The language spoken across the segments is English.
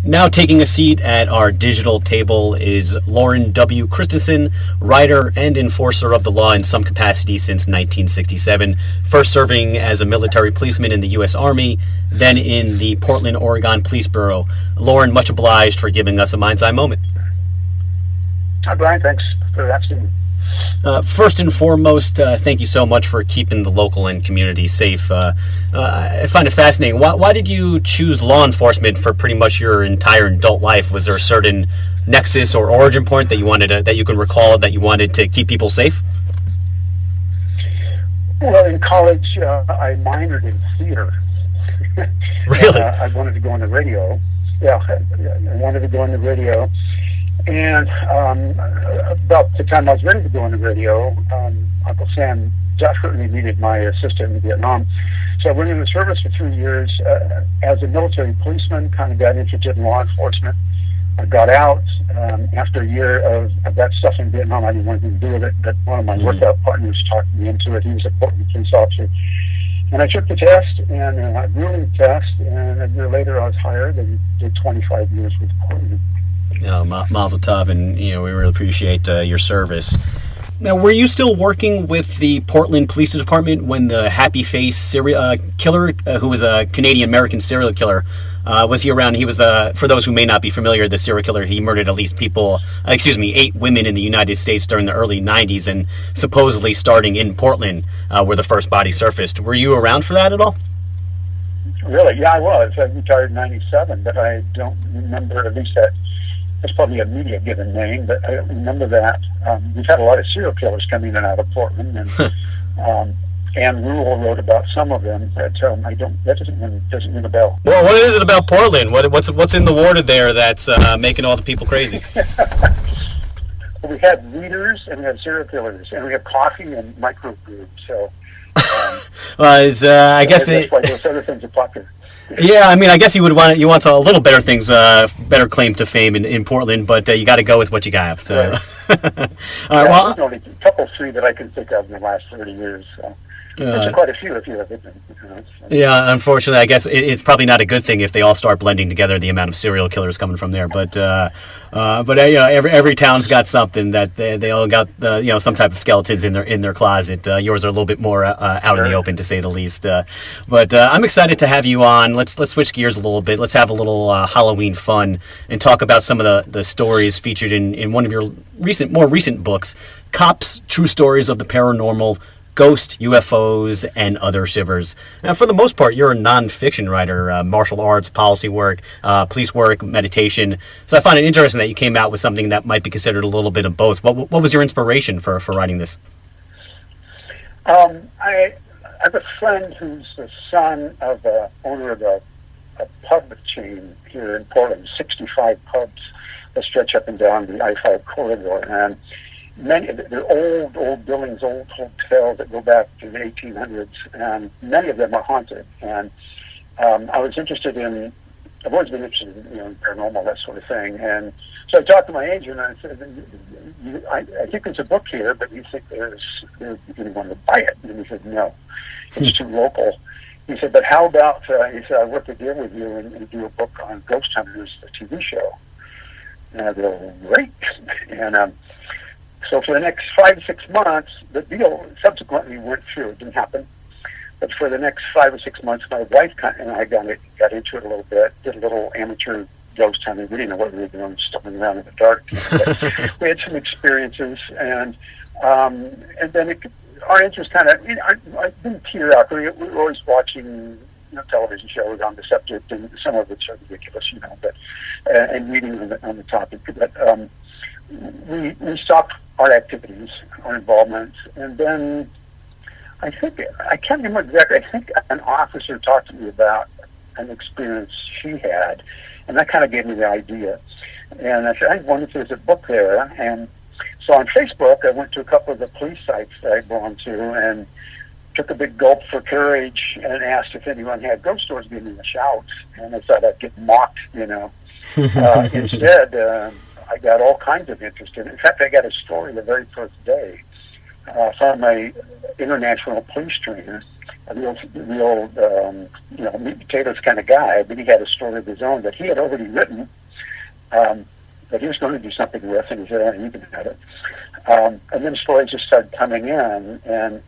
Now taking a seat at our digital table is Loren W. Christensen, writer and enforcer of the law in some capacity since 1967, first serving as a military policeman in the U.S. Army, then in the Portland, Oregon Police Bureau. Loren, much obliged for giving us a mind's eye moment. Hi, Brian. Thanks for asking me. First and foremost, thank you so much for keeping the local and community safe. I find it fascinating. Why did you choose law enforcement for pretty much your entire adult life? Was there a certain nexus or origin point that you wanted that you can recall that you wanted to keep people safe? Well, in college, I minored in theater. Really? I wanted to go on the radio. Yeah, I wanted to go on the radio. And about the time I was ready to go on the radio, Uncle Sam desperately needed my assistant in Vietnam. So I went into the service for 3 years as a military policeman, kind of got interested in law enforcement. I got out after a year of that stuff in Vietnam. I didn't want anything to do with it, but one of my workout partners talked me into it. He was a Portland police officer. And I took the test, and I grueling test, and a year later I was hired and did 25 years with Portland. Mazel tov, and we really appreciate your service. Now, were you still working with the Portland Police Department when the Happy Face serial killer, who was a Canadian-American serial killer, was he around? He was, for those who may not be familiar, the serial killer, he murdered at least 8 women in the United States during the early 90s, and supposedly starting in Portland, where the first body surfaced. Were you around for that at all? Really? Yeah, I was. I retired in 97, but I don't remember, at least that's probably a media-given name, but I don't remember that. We've had a lot of serial killers coming in and out of Portland, and Ann Rule wrote about some of them, but that doesn't ring a bell. Well, what is it about Portland? What's in the water there that's making all the people crazy? Well, we have readers, and we have serial killers, and we have coffee and microbrews, so... I guess that's why those other things are popular. Yeah, I mean, I guess you want a little better things, better claim to fame in Portland, but you got to go with what you got. So, right. There's only a couple, 3 that I can think of in the last 30 years. So. There's quite a few if you have it. Yeah, unfortunately, I guess it's probably not a good thing if they all start blending together. The amount of serial killers coming from there, but every town's got something that they all got some type of skeletons in their closet. Yours are a little bit more out in the open, to say the least. But I'm excited to have you on. Let's switch gears a little bit. Let's have a little Halloween fun and talk about some of the stories featured in one of your more recent books, Cops: True Stories of the Paranormal, Ghost, UFOs, and Other Shivers. Now, for the most part, you're a nonfiction writer, martial arts, policy work, police work, meditation. So I find it interesting that you came out with something that might be considered a little bit of both. What was your inspiration for writing this? I have a friend who's the son of the owner of a pub chain here in Portland, 65 pubs that stretch up and down the I-5 corridor, and they're old buildings, old hotels that go back to the 1800s, and many of them are haunted. And I was interested in, I've always been interested in paranormal, that sort of thing. And so I talked to my agent, and I said, I think there's a book here, but you think they're going to buy it? And he said, no, it's too local. He said, but how about, he said, I'd work a deal with you and do a book on Ghost Hunters, the TV show. And I go, great. And so for the next 5 or 6 months, the deal subsequently went through. It didn't happen. But for the next 5 or 6 months, my wife and I got into it a little bit, did a little amateur ghost hunting. We didn't know what we were doing, stumbling around in the dark. But we had some experiences, and then our interest kind of, I didn't peter out. We were always watching television shows on the subject, and some of which are ridiculous, but and reading on the topic. But we stopped our activities, our involvement, and then I can't remember exactly, I think an officer talked to me about an experience she had, and that kind of gave me the idea. And I said, I wonder if there's a book there. And so on Facebook, I went to a couple of the police sites that I belong to and took a big gulp for courage and asked if anyone had ghost stories, gave me a shout, and I thought I'd get mocked, Instead, I got all kinds of interest in it. In fact, I got a story the very first day from my international police trainer the old meat and potatoes kind of guy, but he had a story of his own that he had already written, that he was going to do something with, and he said, "Oh, you can have it." And then stories just started coming in, and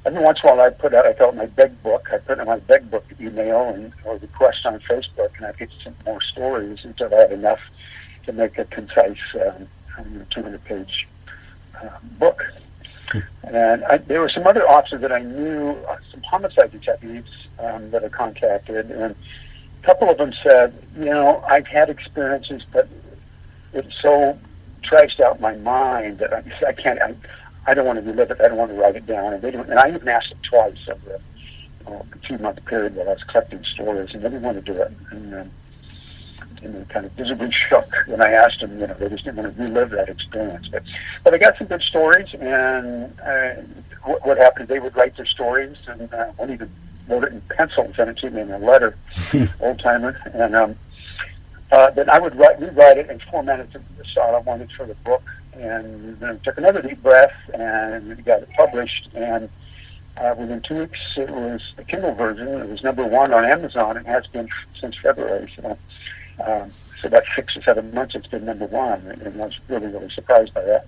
every once in a while I call it my beg book. I put in my beg book email or request on Facebook, and I'd get some more stories until I had enough to make a concise 200-page book. And there were some other officers that I knew, some homicide detectives that I contacted, and a couple of them said, I've had experiences, but it's so trashed out my mind that I can't. I don't want to relive it. I don't want to write it down. And and I even asked them twice over a 2-month period while I was collecting stories, and they didn't want to do it. And they kind of visibly shook when I asked them. They just didn't want to relive that experience. But I got some good stories, and what happened is they would write their stories, and one even wrote it in pencil and sent it to me in a letter, old timer, and then I would rewrite it and format it to the style I wanted for the book, and then took another deep breath and we got it published, and within 2 weeks it was the Kindle version. It was #1 on Amazon and has been since February. So about 6 or 7 months it's been #1, and I was really, really surprised by that.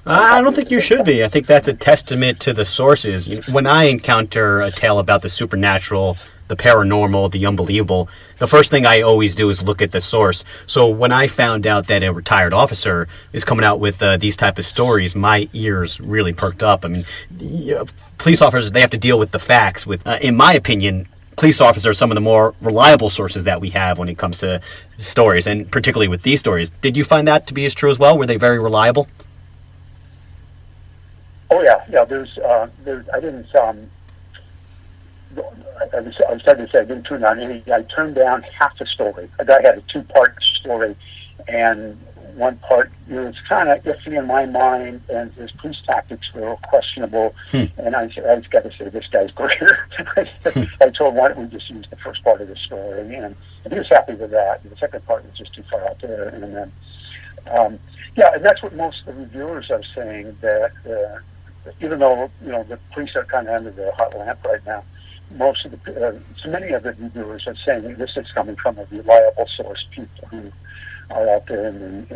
I don't think you should be. I think that's a testament to the sources. When I encounter a tale about the supernatural, the paranormal, the unbelievable, the first thing I always do is look at the source. So when I found out that a retired officer is coming out with these type of stories, my ears really perked up. I mean, police officers, they have to deal with the facts. In my opinion, police officers are some of the more reliable sources that we have when it comes to stories, and particularly with these stories. Did you find that to be as true as well? Were they very reliable? Oh yeah. I didn't. I was starting to say I didn't turn down any. I turned down half a story. A guy had a 2-part story, and one part was kind of iffy in my mind, and his police tactics were questionable. And I just got to say, this guy's greater. I told him, why don't we just use the first part of the story, and he was happy with that. And the second part was just too far out there, and then and that's what most of the reviewers are saying, that even though the police are kind of under the hot lamp right now, most of so many of the reviewers are saying this is coming from a reliable source, people who are out there in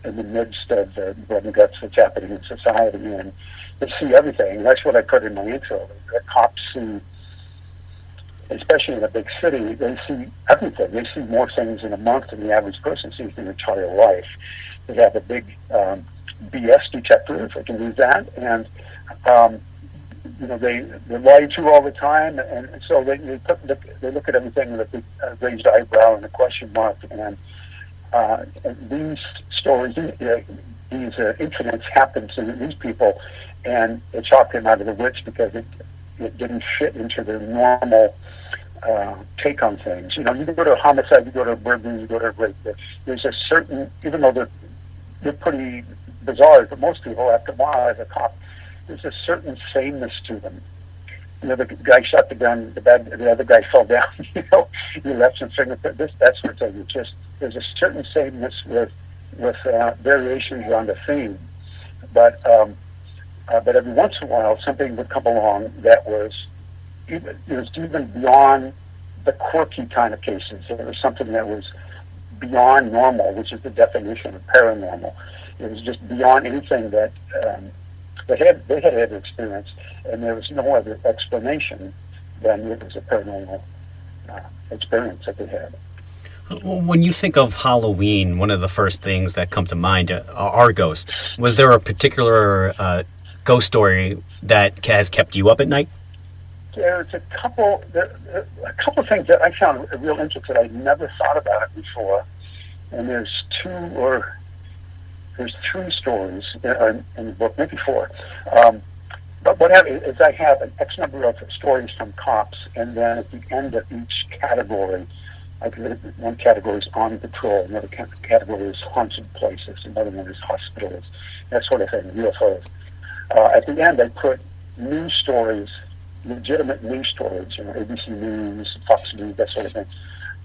the midst of the blood and guts that's happening in society, and they see everything. That's what I put in my intro. The cops see, especially in a big city, they see everything. They see more things in a month than the average person sees in their entire life. They have a big BS detector, if I can use that, and they lie to you all the time, and so they look at everything with a raised eyebrow and a question mark, and these stories, these incidents happen to these people, and it shocked them out of the wits because it didn't fit into their normal take on things. You go to a homicide, you go to a burglary, you go to a rape. There's a certain, even though they're pretty bizarre, but most people, after a while, as a cop, there's a certain sameness to them. The guy shot the gun, the other guy fell down, he left some fingerprint, that sort of thing. There's a certain sameness with variations on the theme. But every once in a while, something would come along that was even beyond the quirky kind of cases. It was something that was beyond normal, which is the definition of paranormal. It was just beyond anything that they had ever experienced, and there was no other explanation than it was a paranormal experience that they had. When you think of Halloween, one of the first things that come to mind are ghosts. Was there a particular ghost story that has kept you up at night? There's a couple things that I found real interesting. I'd never thought about it before, and there's 3 stories in the book, maybe 4. But what happens is I have an X number of stories from cops, and then at the end of each category, one category is on patrol, another category is haunted places, another one is hospitals, that sort of thing, UFOs. At the end, I put news stories, legitimate news stories, ABC News, Fox News, that sort of thing,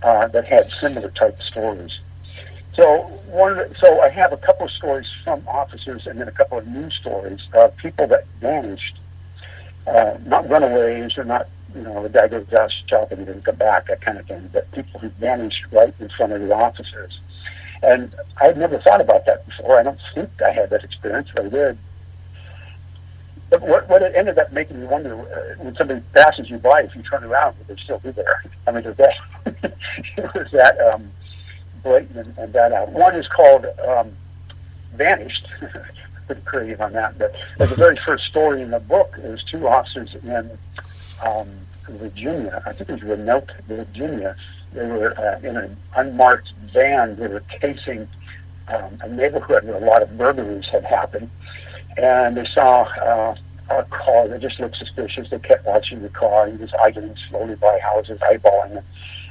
that had similar type stories. So I have a couple of stories from officers, and then a couple of news stories of people that vanished, not runaways or not the guy goes out shopping and doesn't come back, that kind of thing. But people who vanished right in front of the officers. And I'd never thought about that before. I don't think I had that experience, but I did. But what it ended up making me wonder, when somebody passes you by, if you turn around, would they still be there? I mean, it was that blatant and that out. One is called Vanished. Pretty creative on that. But the very first story in the book is two officers in Virginia. I think it was Roanoke, Virginia. They were in an unmarked van. They were casing a neighborhood where a lot of burglaries had happened. And they saw a car that just looked suspicious. They kept watching the car. He was idling slowly by houses, eyeballing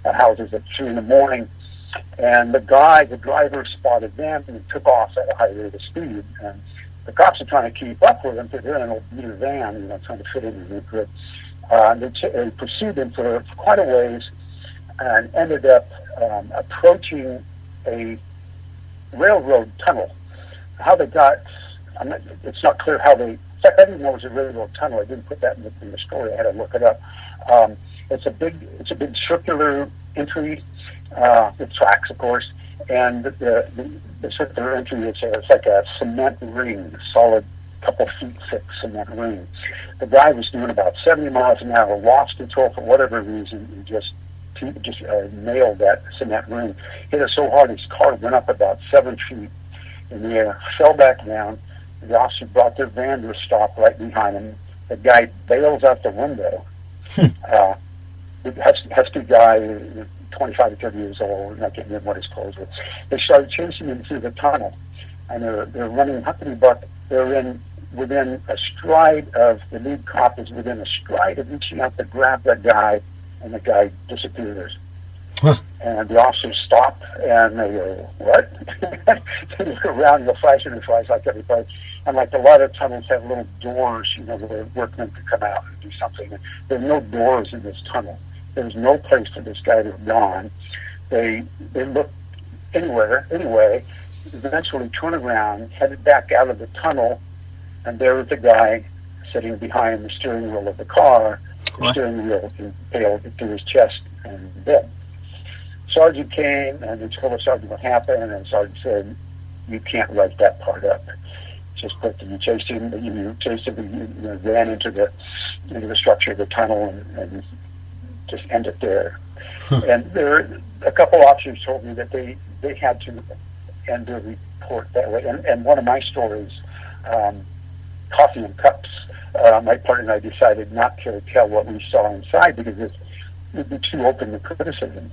houses at 3 in the morning. And the driver spotted them and took off at a high rate of speed. And the cops are trying to keep up with him because they're in an old beater van, trying to fit in the neighborhood. They pursued him for quite a ways and ended up approaching a railroad tunnel. How they got, it's not clear how they, in fact, I didn't know it was a railroad tunnel. I didn't put that in the story. I had to look it up. It's a big circular entry. The tracks, of course, and the circular entry is it's like a cement ring, a solid couple feet thick cement ring. The guy was doing about 70 miles an hour, lost control for whatever reason, and just nailed that cement ring. Hit it so hard his car went up about 7 feet in the air, fell back down. The officer brought their van to a stop right behind him. The guy bails out the window. The husky guy, 25 to 30 years old, not getting in what his clothes were. They started chasing him through the tunnel, and they're running huckety buck. They're within a stride of, the lead cop is within a stride of reaching out to grab that guy, and the guy disappears. Huh. And the officers stop, and they go, what? They look around, they'll flash their flash like everybody. And like a lot of tunnels have little doors, where workmen could come out and do something. There's no doors in this tunnel. There's no place for this guy to have gone. They looked anyway, eventually turned around, headed back out of the tunnel, and there was the guy sitting behind the steering wheel of the car. The steering wheel impaled to his chest and dead. Sergeant came, and they told the sergeant what happened, and the sergeant said, you can't write that part up. Just put you chased him, you ran into the structure of the tunnel and just end it there. And there, a couple officers told me that they had to end their report that way. And one of my stories, Coffee and Cups, my partner and I decided not to tell what we saw inside because it would be too open to criticism,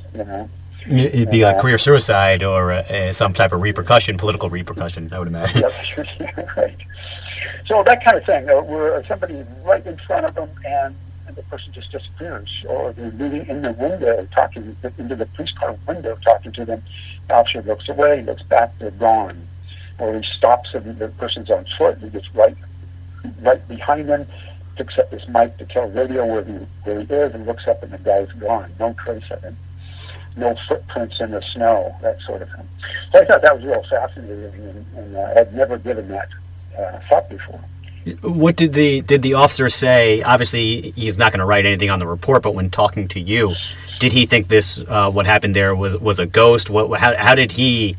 It'd be a career suicide or some type of political repercussion, I would imagine. Yep. Right. So that kind of thing, where somebody right in front of them and the person just disappears, or they're moving in the window, talking into the police car window, talking to them. The officer looks away, looks back, they're gone. Or he stops and the person's on foot, and he gets right behind them, picks up his mic to tell radio where he is, and looks up and the guy's gone. No trace of him. No footprints in the snow, that sort of thing. So I thought that was real fascinating, and I had never given that thought before. What did the officer say? Obviously, he's not going to write anything on the report, but when talking to you, did he think this what happened there was a ghost? How did he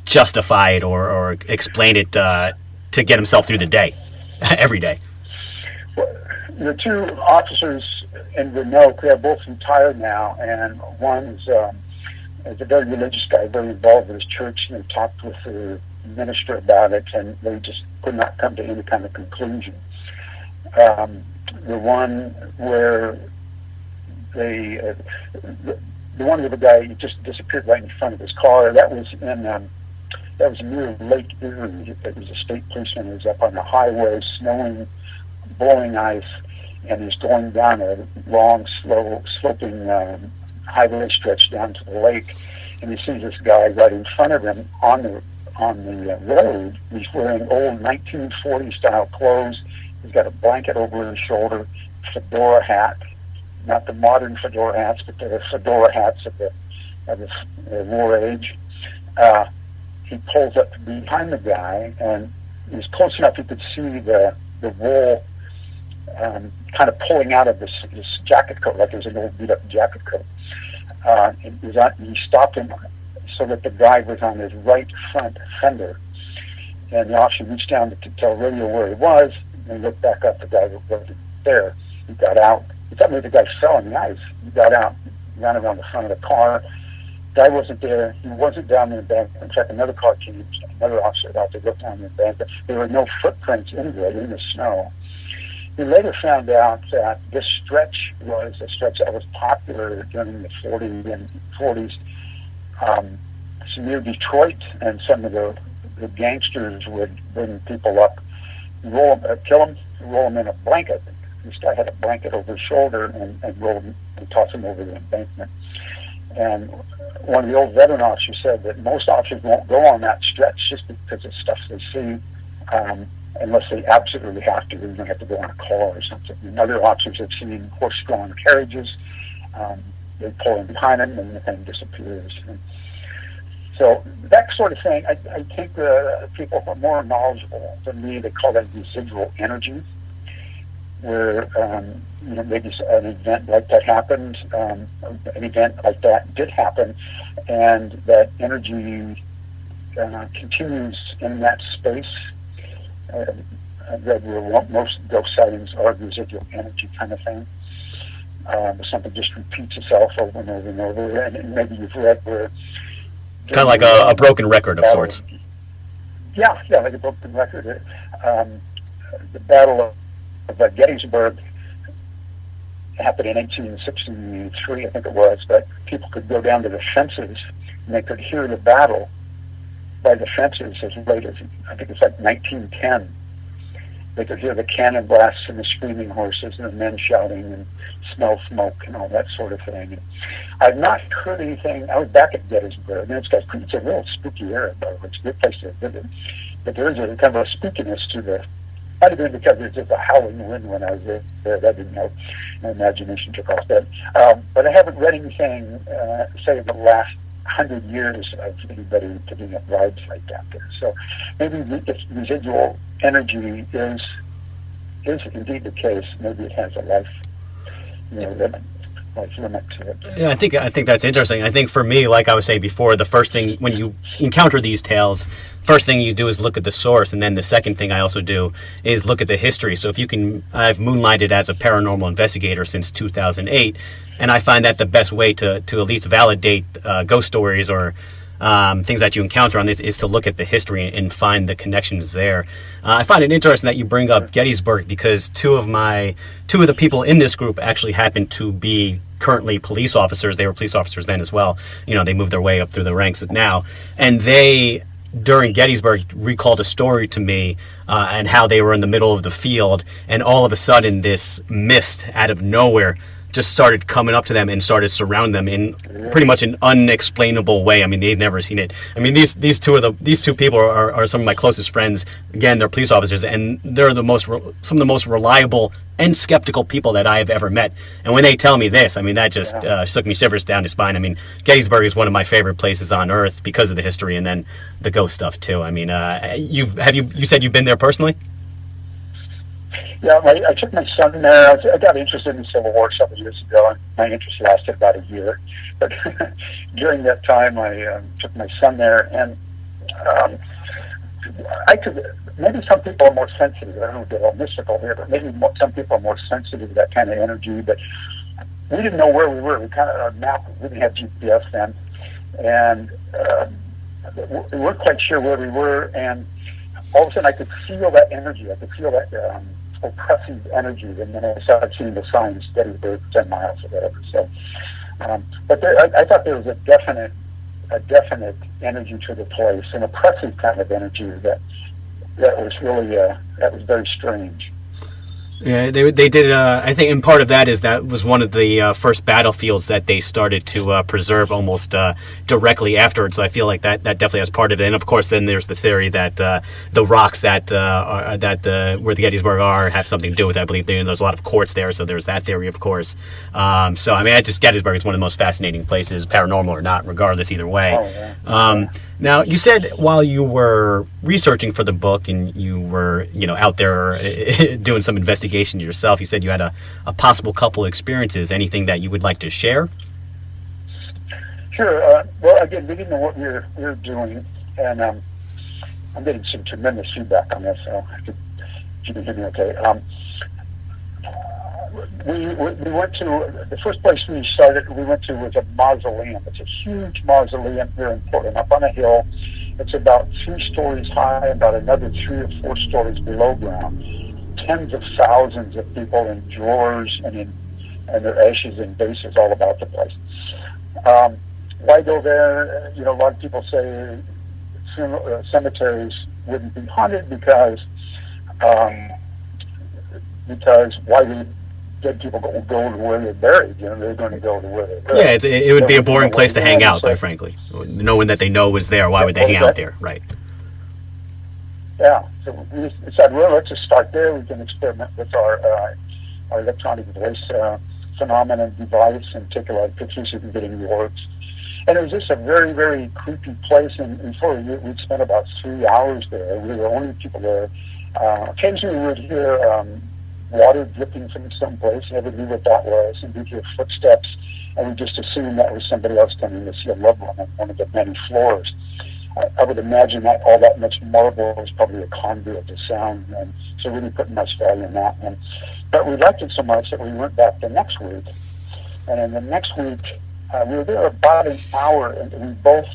justify it or explain it to get himself through the day, every day? Well, the two officers in Roanoke, they're both retired now, and one is a very religious guy, very involved with his church, and they talked with the minister about it, and they just could not come to any kind of conclusion. The one where the one where the guy just disappeared right in front of his car, that was near Lake Erie. It was a state policeman who was up on the highway, snowing, blowing ice, and he's going down a long, sloping highway stretch down to the lake, and he sees this guy right in front of him on the road. He's wearing old 1940 style clothes. He's got a blanket over his shoulder, fedora hat, not the modern fedora hats, but the fedora hats of the war age. He pulls up behind the guy, and he's close enough you could see the wool kind of pulling out of this jacket coat, like it was an old beat-up jacket coat. He stopped him so that the guy was on his right front fender. And the officer reached down to tell radio where he was, and he looked back up. The guy wasn't there. He got out. He thought maybe the guy fell on the ice. He got out, ran around the front of the car. Guy wasn't there. He wasn't down the embankment. In fact, another car came. Another officer got out to look down the embankment. There were no footprints anywhere in the snow. We later found out that this stretch was a stretch that was popular during the 40s near Detroit, and some of the gangsters would bring people up, kill them, roll them in a blanket. This guy had a blanket over his shoulder and roll them and toss them over the embankment. And one of the old veteran officers said that most officers won't go on that stretch just because of stuff they see, unless they absolutely have to. They're going to have to go on a car or something. And other officers have seen horse-drawn carriages. They pull in behind them and the thing disappears. And so that sort of thing, I think people who are more knowledgeable than me, they call that residual energy, where maybe an event like that happened, an event like that did happen, and that energy continues in that space. I read where most ghost sightings are residual energy kind of thing. Something just repeats itself over and over and over, and maybe you've read where... Kind of like a broken record of sorts. Yeah, like a broken record. The Battle of Gettysburg happened in 1863, I think it was, but people could go down to the fences and they could hear the battle by the fences as late as, I think it's like 1910. They could hear the cannon blasts and the screaming horses and the men shouting and smell smoke and all that sort of thing. And I've not heard anything. I was back at Gettysburg, and it's a real spooky area, but it's a good place to visit. But there is a kind of a spookiness to the... Might have been because there's just a howling wind when I was there. That didn't help. My imagination took off that. But I haven't read anything, say, in the last 100 years of anybody picking up rides like that there. So maybe if residual energy is indeed the case, maybe it has a life limit to it. Yeah, I think that's interesting. I think for me, like I was saying before, the first thing when you encounter these tales, first thing you do is look at the source, and then the second thing I also do is look at the history. So if you can, I've moonlighted as a paranormal investigator since 2008, and I find that the best way to at least validate ghost stories or things that you encounter on this is to look at the history and find the connections there. I find it interesting that you bring up Gettysburg because two of the people in this group actually happen to be currently police officers. They were police officers then as well. They moved their way up through the ranks now, and they, during Gettysburg, recalled a story to me and how they were in the middle of the field, and all of a sudden this mist out of nowhere just started coming up to them and started surrounding them in pretty much an unexplainable way. I mean, they'd never seen it. I mean, these two people are some of my closest friends. Again, they're police officers, and they're some of the most reliable and skeptical people that I have ever met. And when they tell me this, I mean, that just shook me shivers down the spine. I mean, Gettysburg is one of my favorite places on Earth because of the history and then the ghost stuff too. I mean, you said you've been there personally? Yeah, I took my son there. I got interested in the Civil War several years ago, and my interest lasted about a year. But during that time, I took my son there, and maybe some people are more sensitive. I don't know if they're all mystical here, but maybe some people are more sensitive to that kind of energy. But we didn't know where we were. We kind of, our map, we didn't have GPS then, and we weren't quite sure where we were, and all of a sudden I could feel that energy. I could feel that oppressive energy, and then I started seeing the signs, Gettysburg, 10 miles or whatever. So, but I thought there was a definite energy to the place, an oppressive kind of energy that was really that was very strange. Yeah, they did. I think, and part of that is that was one of the first battlefields that they started to preserve almost directly afterwards. So I feel like that definitely has part of it. And of course, then there's the theory that the rocks that where the Gettysburg are have something to do with it. I believe there's a lot of quartz there, so there's that theory, of course. So I mean, Gettysburg is one of the most fascinating places, paranormal or not, regardless either way. Oh, yeah. Now, you said while you were researching for the book and you were, out there doing some investigation yourself, you said you had a possible couple experiences. Anything that you would like to share? Sure. Well, again, we didn't know what we were doing, and I'm getting some tremendous feedback on this, so if you can hear me okay. We went to, the first place we started, we went to was a mausoleum. It's a huge mausoleum here in Portland, up on a hill. It's about 3 stories high, about another 3 or 4 stories below ground. Tens of thousands of people in drawers and their ashes and bases all about the place. Why go there? A lot of people say cemeteries wouldn't be haunted because why would dead people go to where they're buried? They're going to go to where they're buried. Yeah, it would be a boring place to hang out, quite frankly. Knowing that they know was there, why would they hang out there? Right. Yeah, so we decided, well, let's just start there. We can experiment with our electronic voice phenomenon device and take a lot of pictures so we can get in the orbs. And it was just a very, very creepy place. And before we'd spent about 3 hours there. We were the only people there. Occasionally we would hear water dripping from someplace. Never knew what that was. And we'd hear footsteps, and we just assumed that was somebody else coming to see a loved one on one of the many floors. I would imagine that all that much marble was probably a conduit to sound, and so we didn't put much value in that one. But we liked it so much that we went back the next week. And in the next week, we were there about an hour, and we both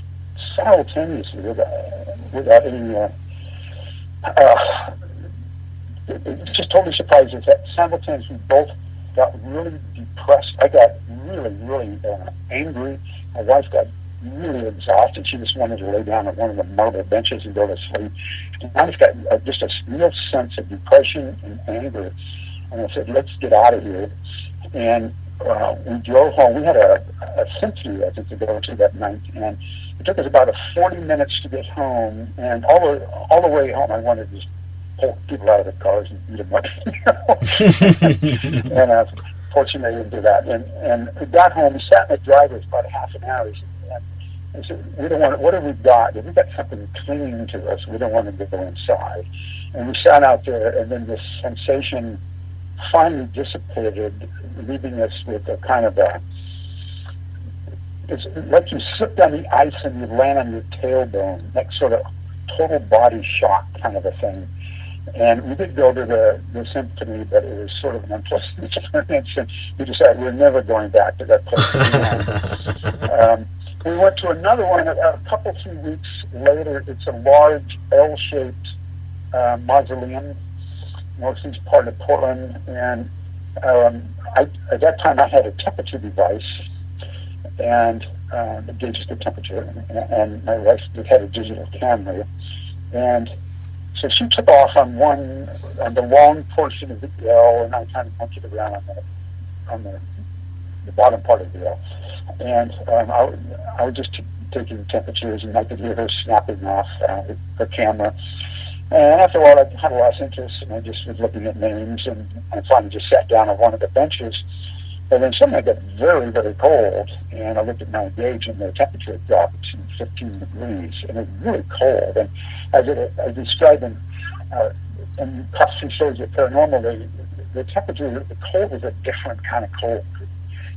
simultaneously, without any, it just totally surprised us that simultaneously we both got really depressed. I got really, really angry. My wife got really exhausted. She just wanted to lay down at one of the marble benches and go to sleep. And I just got just a real sense of depression and anger. And I said, let's get out of here. And we drove home. We had a symphony, I think, to go to that night. And it took us about 40 minutes to get home. And all the way home, I wanted to just pull people out of the cars and beat them up. And fortunately, I didn't do that. And we got home. We sat in the driveway for about half an hour. And said, we don't want. What have we got? If we got something clinging to us, we don't want to go inside. And we sat out there, and then this sensation finally dissipated, leaving us with a kind of it's like you slipped on the ice and you land on your tailbone, that sort of total body shock kind of a thing. And we did go to the symphony, but it was sort of an unpleasant experience, and we decided we're never going back to that place again. We went to another one a couple, 3 weeks later. It's a large L-shaped mausoleum, northeast part of Portland, and at that time I had a temperature device, and it gauges the temperature, and my wife had a digital camera, and so she took off on the long portion of the L, and I kind of monkeyed around on the bottom part of the L, and I was just taking temperatures, and I could hear her snapping off her camera. And after a while, I had a lost interest, and I just was looking at names, and I finally just sat down on one of the benches. And then suddenly I got very, very cold, and I looked at my gauge, and the temperature had dropped to 15 degrees, and it was really cold. And as I described in costume shows at Paranormal, the temperature, the cold was a different kind of cold.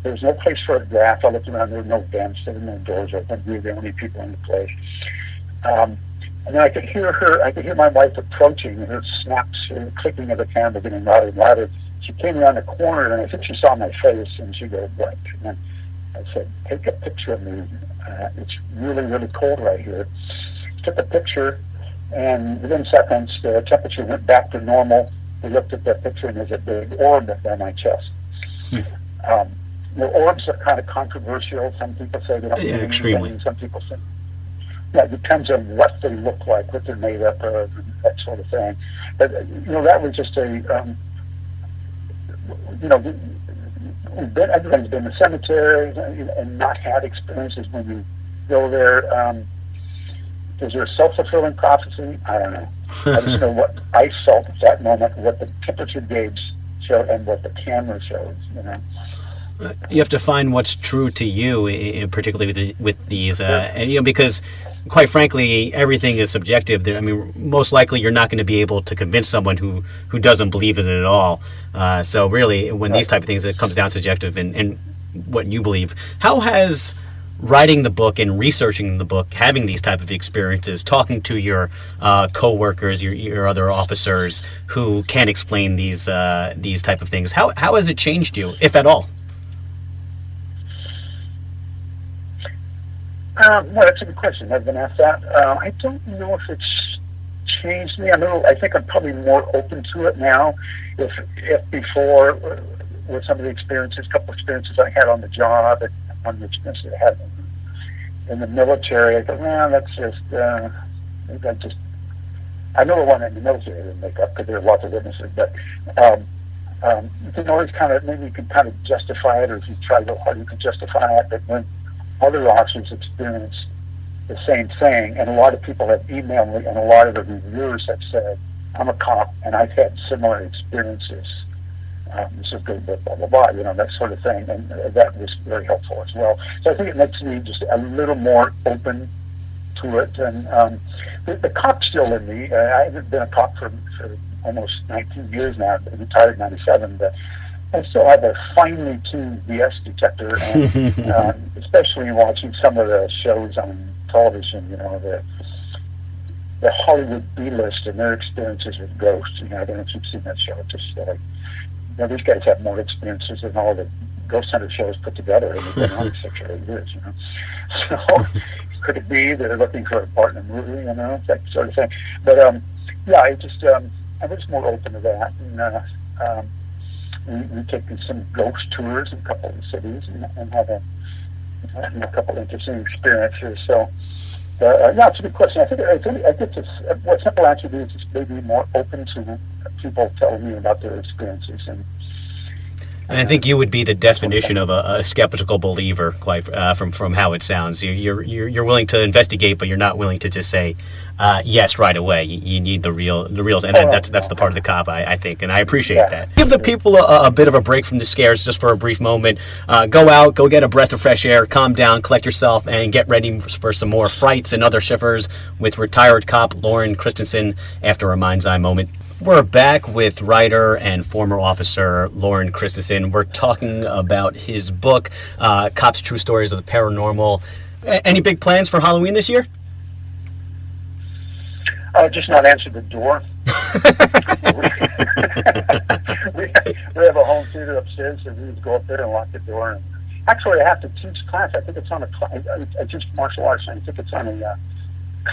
There was no place for a draft. I looked around, there were no vents, there were no doors open. We were the only people in the place. And then I could hear my wife approaching, and her snaps, the clicking of the camera getting louder and louder. She came around the corner, and I think she saw my face, and she goes, "What?" And I said, "Take a picture of me. It's really, really cold right here." Took a picture, and within seconds, the temperature went back to normal. We looked at that picture, and there's a big orb by my chest. The orbs are kind of controversial. Some people say they don't mean anything. Some people say, yeah, it depends on what they look like, what they're made up of, and that sort of thing. But that was just everybody's been in cemeteries and not had experiences when you go there. Is there a self-fulfilling prophecy? I don't know. I just know what I felt at that moment, what the temperature gauge showed, and what the camera shows. You have to find what's true to you, particularly with these, because quite frankly, everything is subjective. I mean, most likely you're not going to be able to convince someone who doesn't believe in it at all. So really, when these type of things, it comes down subjective and what you believe. How has writing the book and researching the book, having these type of experiences, talking to your co-workers, your other officers who can explain these type of things, how has it changed you, if at all? Well, that's a good question. I've been asked that. I don't know if it's changed me. I think I'm probably more open to it now. If before, with some of the couple experiences I had on the job, and one of the experiences I had in the military, I thought, man, that's just, maybe I know the one in the military I didn't make up because there are lots of witnesses, but you can always maybe you can kind of justify it, or if you try real hard, you can justify it, but when other officers experience the same thing, and a lot of people have emailed me, and a lot of the reviewers have said, I'm a cop, and I've had similar experiences. This is good, blah, blah, blah, that sort of thing, and that was very helpful as well. So I think it makes me just a little more open to it, and the cop's still in me. I haven't been a cop for almost 19 years now, retired in 97, but I still have a finely tuned BS detector, and especially watching some of the shows on television, the Hollywood B-list and their experiences with ghosts. I don't know if you've seen that show. It's just these guys have more experiences than all the ghost hunter shows put together, and they've been on 6 or 8 years. So could it be they're looking for a part in a movie? That sort of thing. But I'm just more open to that, and we taken some ghost tours in a couple of cities and had a couple of interesting experiences. So, it's a good question. I think what simple answer is just maybe more open to people telling me about their experiences. And I think you would be the definition of a skeptical believer, quite from how it sounds. You're willing to investigate, but you're not willing to just say yes right away. You need the real, and that's the part of the cop, I think, and I appreciate that. Give the people a bit of a break from the scares just for a brief moment. Go out, go get a breath of fresh air, calm down, collect yourself, and get ready for some more frights and other shivers with retired cop Loren Christensen after a mind's eye moment. We're back with writer and former officer Loren Christensen. We're talking about his book, Cops' True Stories of the Paranormal. Any big plans for Halloween this year? Just not answer the door. we have a home theater upstairs, so we just go up there and lock the door. And actually, I have to teach class. I think it's on I teach martial arts, and I think it's on a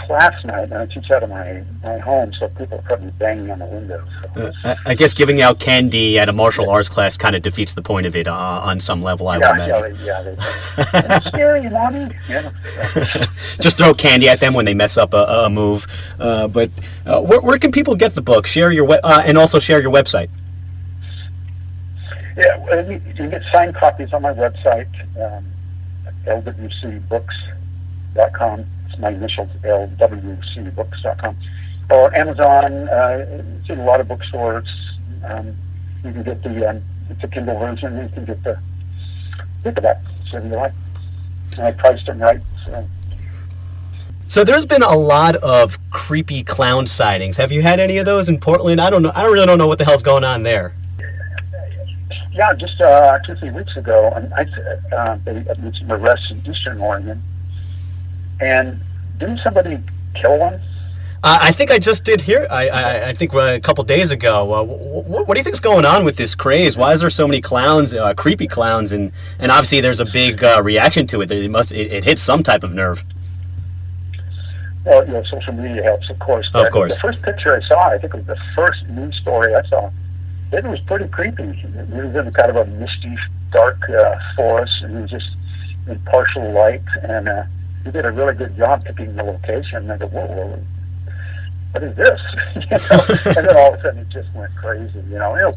class night, and I teach out of my home, so people are probably banging on the windows. So. I guess giving out candy at a martial arts class kind of defeats the point of it on some level, I would imagine. They scary, mommy. Yeah. Just throw candy at them when they mess up a move. But where can people get the book? Share your and also share your website. Yeah, you can get signed copies on my website, lwcbooks.com. My initials, lwcbooks.com, or Amazon. It's in a lot of bookstores. You can get it's a Kindle version. You can get the paperback, so you like. And I priced them right. So there's been a lot of creepy clown sightings. Have you had any of those in Portland? I don't know. I really don't know what the hell's going on there. Yeah, just 2 or 3 weeks ago, they made some arrests in Eastern Oregon. And didn't somebody kill one? I think I just did hear. I think a couple days ago. What do you think's going on with this craze? Why is there so many clowns, creepy clowns, and obviously there's a big reaction to it. It hits some type of nerve. Well, social media helps, of course. Of course. The first picture I saw, I think it was the first news story I saw. It was pretty creepy. It was in kind of a misty, dark forest, and it was just in partial light, and he did a really good job picking the location. And I go, whoa, what is this? And then all of a sudden it just went crazy. It'll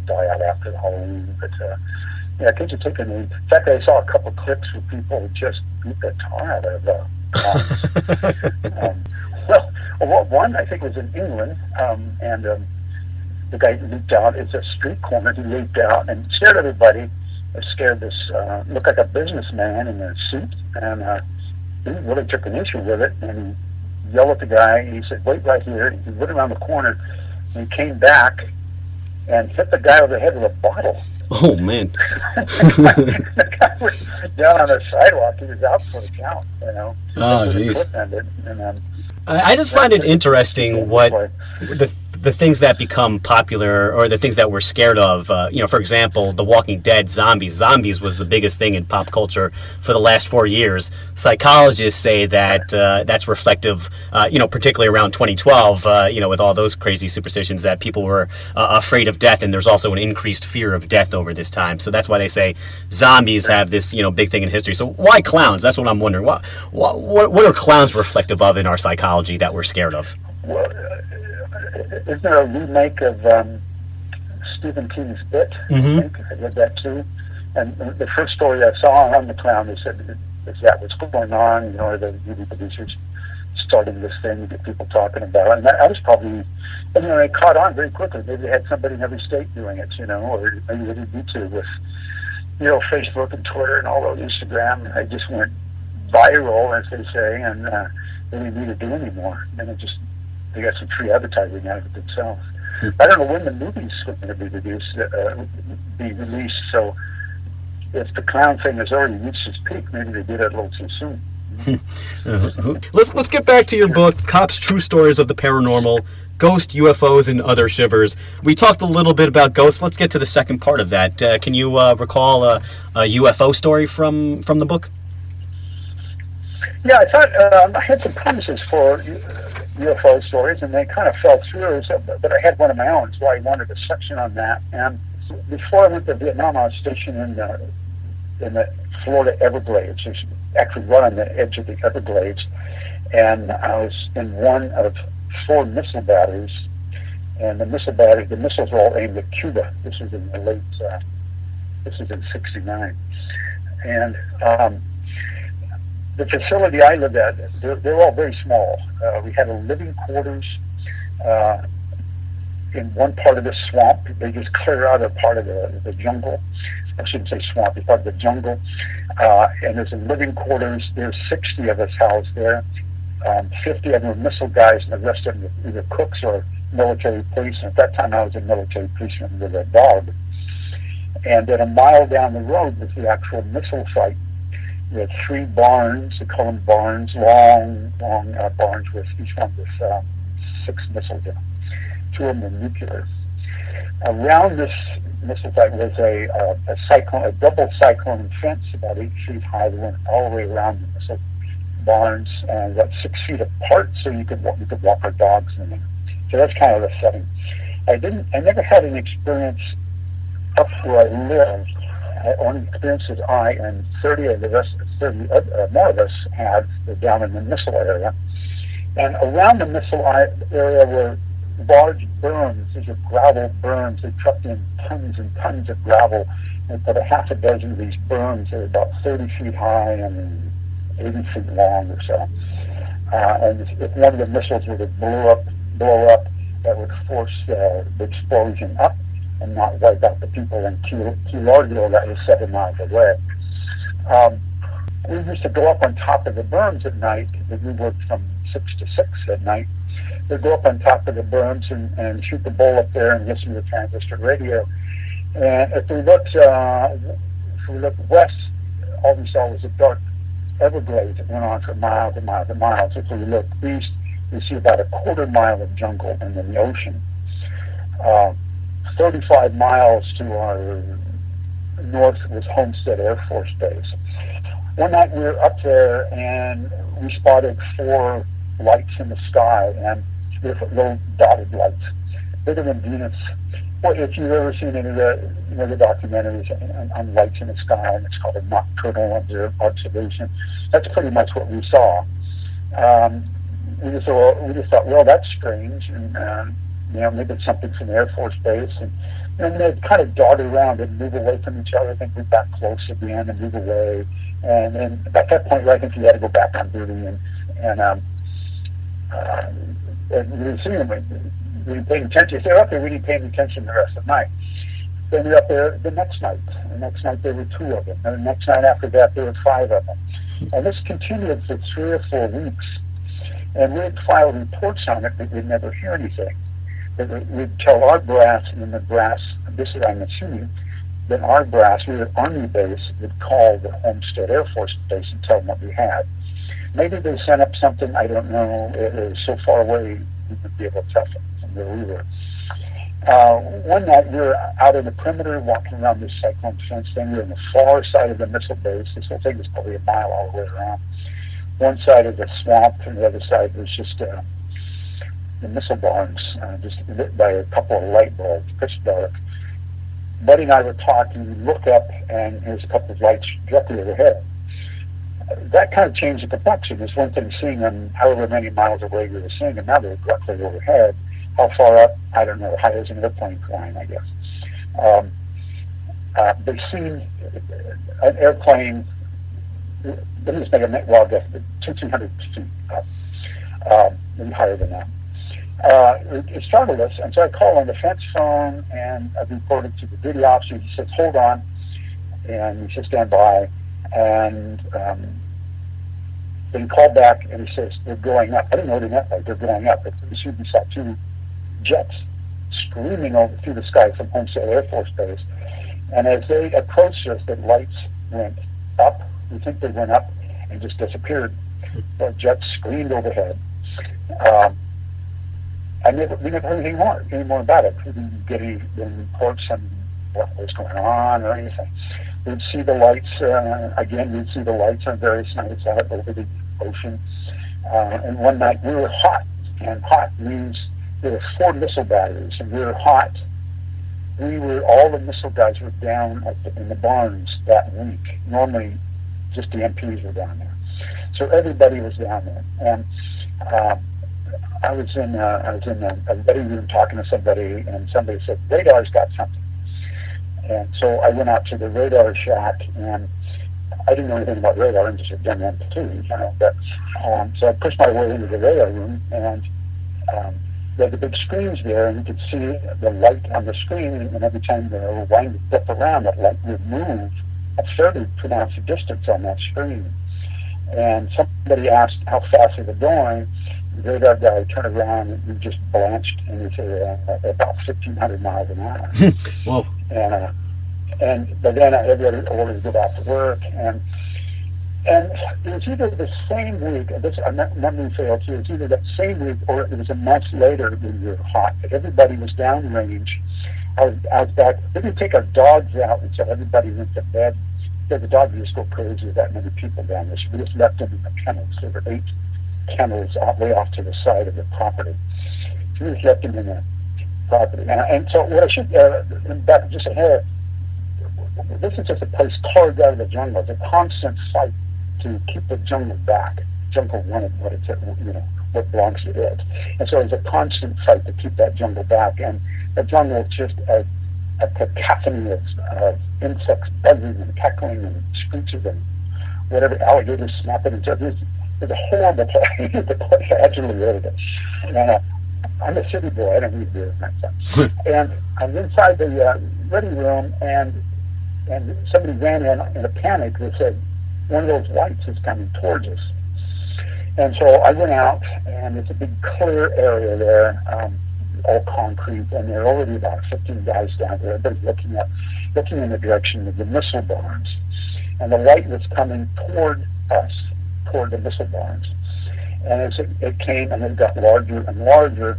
die out after the Halloween. But kids are taking it. In fact, I saw a couple of clips where people just beat the tar out of one I think was in England, and the guy leaped out. It's a street corner. He leaped out and scared everybody. It scared this looked like a businessman in a suit, and he really took an issue with it, and he yelled at the guy. He said, "Wait right here." He went around the corner, and he came back and hit the guy over the head with a bottle. Oh, man. The guy was down on the sidewalk. He was out for the count, you know. Oh, jeez. And I just find it interesting what the things that become popular, or the things that we're scared of. For example, The Walking Dead, zombies. Zombies was the biggest thing in pop culture for the last 4 years. Psychologists say that that's reflective, particularly around 2012, with all those crazy superstitions, that people were afraid of death, and there's also an increased fear of death over this time. So that's why they say zombies have this, big thing in history. So why clowns? That's what I'm wondering. What are clowns reflective of in our psychology that we're scared of? Well, isn't there a remake of Stephen King's It? Mm-hmm. I think I read that too. And the first story I saw on the clown, they said, is that what's going on? The movie producers starting this thing to get people talking about it. And I was probably, it caught on very quickly. Maybe they had somebody in every state doing it, or maybe they did YouTube with, Facebook and Twitter and all those Instagram. It just went viral, as they say, and they didn't need to do anymore. And they got some free advertising out of it themselves. I don't know when the movie's going to be released, so if the clown thing has already reached its peak, maybe they did it a little too soon. Let's get back to your book, Cops' True Stories of the Paranormal, Ghost, UFOs, and Other Shivers. We talked a little bit about ghosts. Let's get to the second part of that. Can you recall a UFO story from the book? Yeah, I thought I had some promises for UFO stories, and they kind of fell through. But I had one of my own, so I wanted a section on that. And before I went to Vietnam, I was stationed in the Florida Everglades. It's actually right on the edge of the Everglades, and I was in one of 4 missile batteries. And the missiles were all aimed at Cuba. This was in the late. This was in '69, and the facility I lived at, they're all very small. We had a living quarters in one part of the swamp. They just clear out a part of the jungle. I shouldn't say swamp, it's part of the jungle. And there's a living quarters. There's 60 of us housed there. 50 of them were missile guys, and the rest of them were either cooks or military police. And at that time, I was a military policeman with a dog. And then a mile down the road was the actual missile site. We had 3 barns, they call them barns, long barns with each one with 6 missiles in them. 2 of them were nuclear. Around this missile site was a double cyclone fence about 8 feet high that went all the way around the missile barns, and about 6 feet apart, so you could walk our dogs in them. So that's kind of the setting. I never had an experience up where I lived. I only experienced that I and 30 more of us had down in the missile area. And around the missile area were large berms. These are gravel berms. They trucked in tons and tons of gravel and put a half a dozen of these berms. They were about 30 feet high and 80 feet long or so. And if one of the missiles were to blow up, that would force the explosion up and not wipe out the people in Key Largo that was 7 miles away. We used to go up on top of the berms at night. We worked from 6 to 6 at night. We'd go up on top of the berms and shoot the bull up there and listen to the transistor radio. And if we looked west, all we saw was a dark Everglades that went on for miles and miles and miles. If we looked east, we see about a quarter mile of jungle and then the ocean. 35 miles to our north was Homestead Air Force Base. One night we were up there and we spotted 4 lights in the sky, and little dotted lights, bigger than Venus. Well, if you've ever seen any of the documentaries on lights in the sky, and it's called a nocturnal observation, that's pretty much what we saw. We just thought, well, that's strange, and maybe it's something from the Air Force Base, and they'd kind of dart around and move away from each other. I think we got close again and move away, and at that point, I think we had to go back on duty, and we were seeing them. We didn't pay attention. If they were up there, we didn't pay attention the rest of the night. Then we were up there the next night. The next night there were 2 of them. And the next night after that there were 5 of them. And this continued for 3 or 4 weeks. And we'd file reports on it, but we'd never hear anything. But we'd tell our brass, and then the brass, this is I'm assuming, then our brass, we were at Army base, would call the Homestead Air Force Base and tell them what we had. Maybe they sent up something, I don't know. It was so far away, we would be able to tell from where we were. One night, we were out in the perimeter walking around this cyclone fence thing. We were on the far side of the missile base. This whole thing was probably a mile all the way around. One side of the swamp, and the other side was just the missile barns, just lit by a couple of light bulbs, pitch dark. Buddy and I were talking. We look up, and there's a couple of lights directly overhead. That kind of changed the complexion. There's one thing seeing them however many miles away we were seeing them. Now they're directly overhead. How far up? I don't know. High as an airplane flying, I guess. They've seen an airplane. Let me just make a wild guess. 200 feet up, maybe higher than that. It startled us, and so I called on the fence phone, and I reported to the duty officer. He says, "Hold on," and he says, "Stand by." And then he called back, and he says, "They're going up." I didn't know what he meant by they're going up. But we saw 2 jets screaming over through the sky from Homestead Air Force Base. And as they approached us, the lights went up. We think they went up and just disappeared. The jets screamed overhead. We never heard any more about it. We didn't get any reports on what was going on or anything. We'd see the lights, we'd see the lights on various nights out over the ocean. And one night we were hot, and hot means there were 4 missile batteries, and we were hot. All the missile guys were down in the barns that week. Normally, just the MPs were down there. So everybody was down there. And I was in a ready room talking to somebody, and somebody said, "Radar's got something." And so I went out to the radar shack, and I didn't know anything about radar. I just had done that too, But so I pushed my way into the radar room, and there were the big screens there, and you could see the light on the screen. And every time the line would flip around, that light would move a fairly pronounced distance on that screen. And somebody asked how fast they were going. The radar guy turned around and he just blanched, and he said about 1,500 miles an hour. Whoa! But then everybody ordered to go back to work, and it was either the same week. This memory failed too. It was either that same week or it was a month later when we were hot. Everybody was downrange. I was back. We didn't take our dogs out until everybody went to bed. The dogs just go crazy with that many people down there. So we just left them in the kennels. There were 8 kennels way off to the side of the property. So we just left them in the property. And so what I should, back just ahead, this is just a place carved out of the jungle. It's a constant fight to keep the jungle back. Jungle wanted what belongs to it. And so it's a constant fight to keep that jungle back. And the jungle is just a cacophony of insects buzzing and cackling and screeches and whatever, alligators snapping and stuff. It's a horrible place. The place I actually hated it. And I'm a city boy. I don't need beer in that sense. And I'm inside the ready room, and somebody ran in a panic. They said, "One of those lights is coming towards us." And so I went out, and it's a big clear area there, all concrete, and there are already about 15 guys down there. Everybody's looking in the direction of the missile barns. And the light was coming toward us, toward the missile barns. And as it came, and it got larger and larger,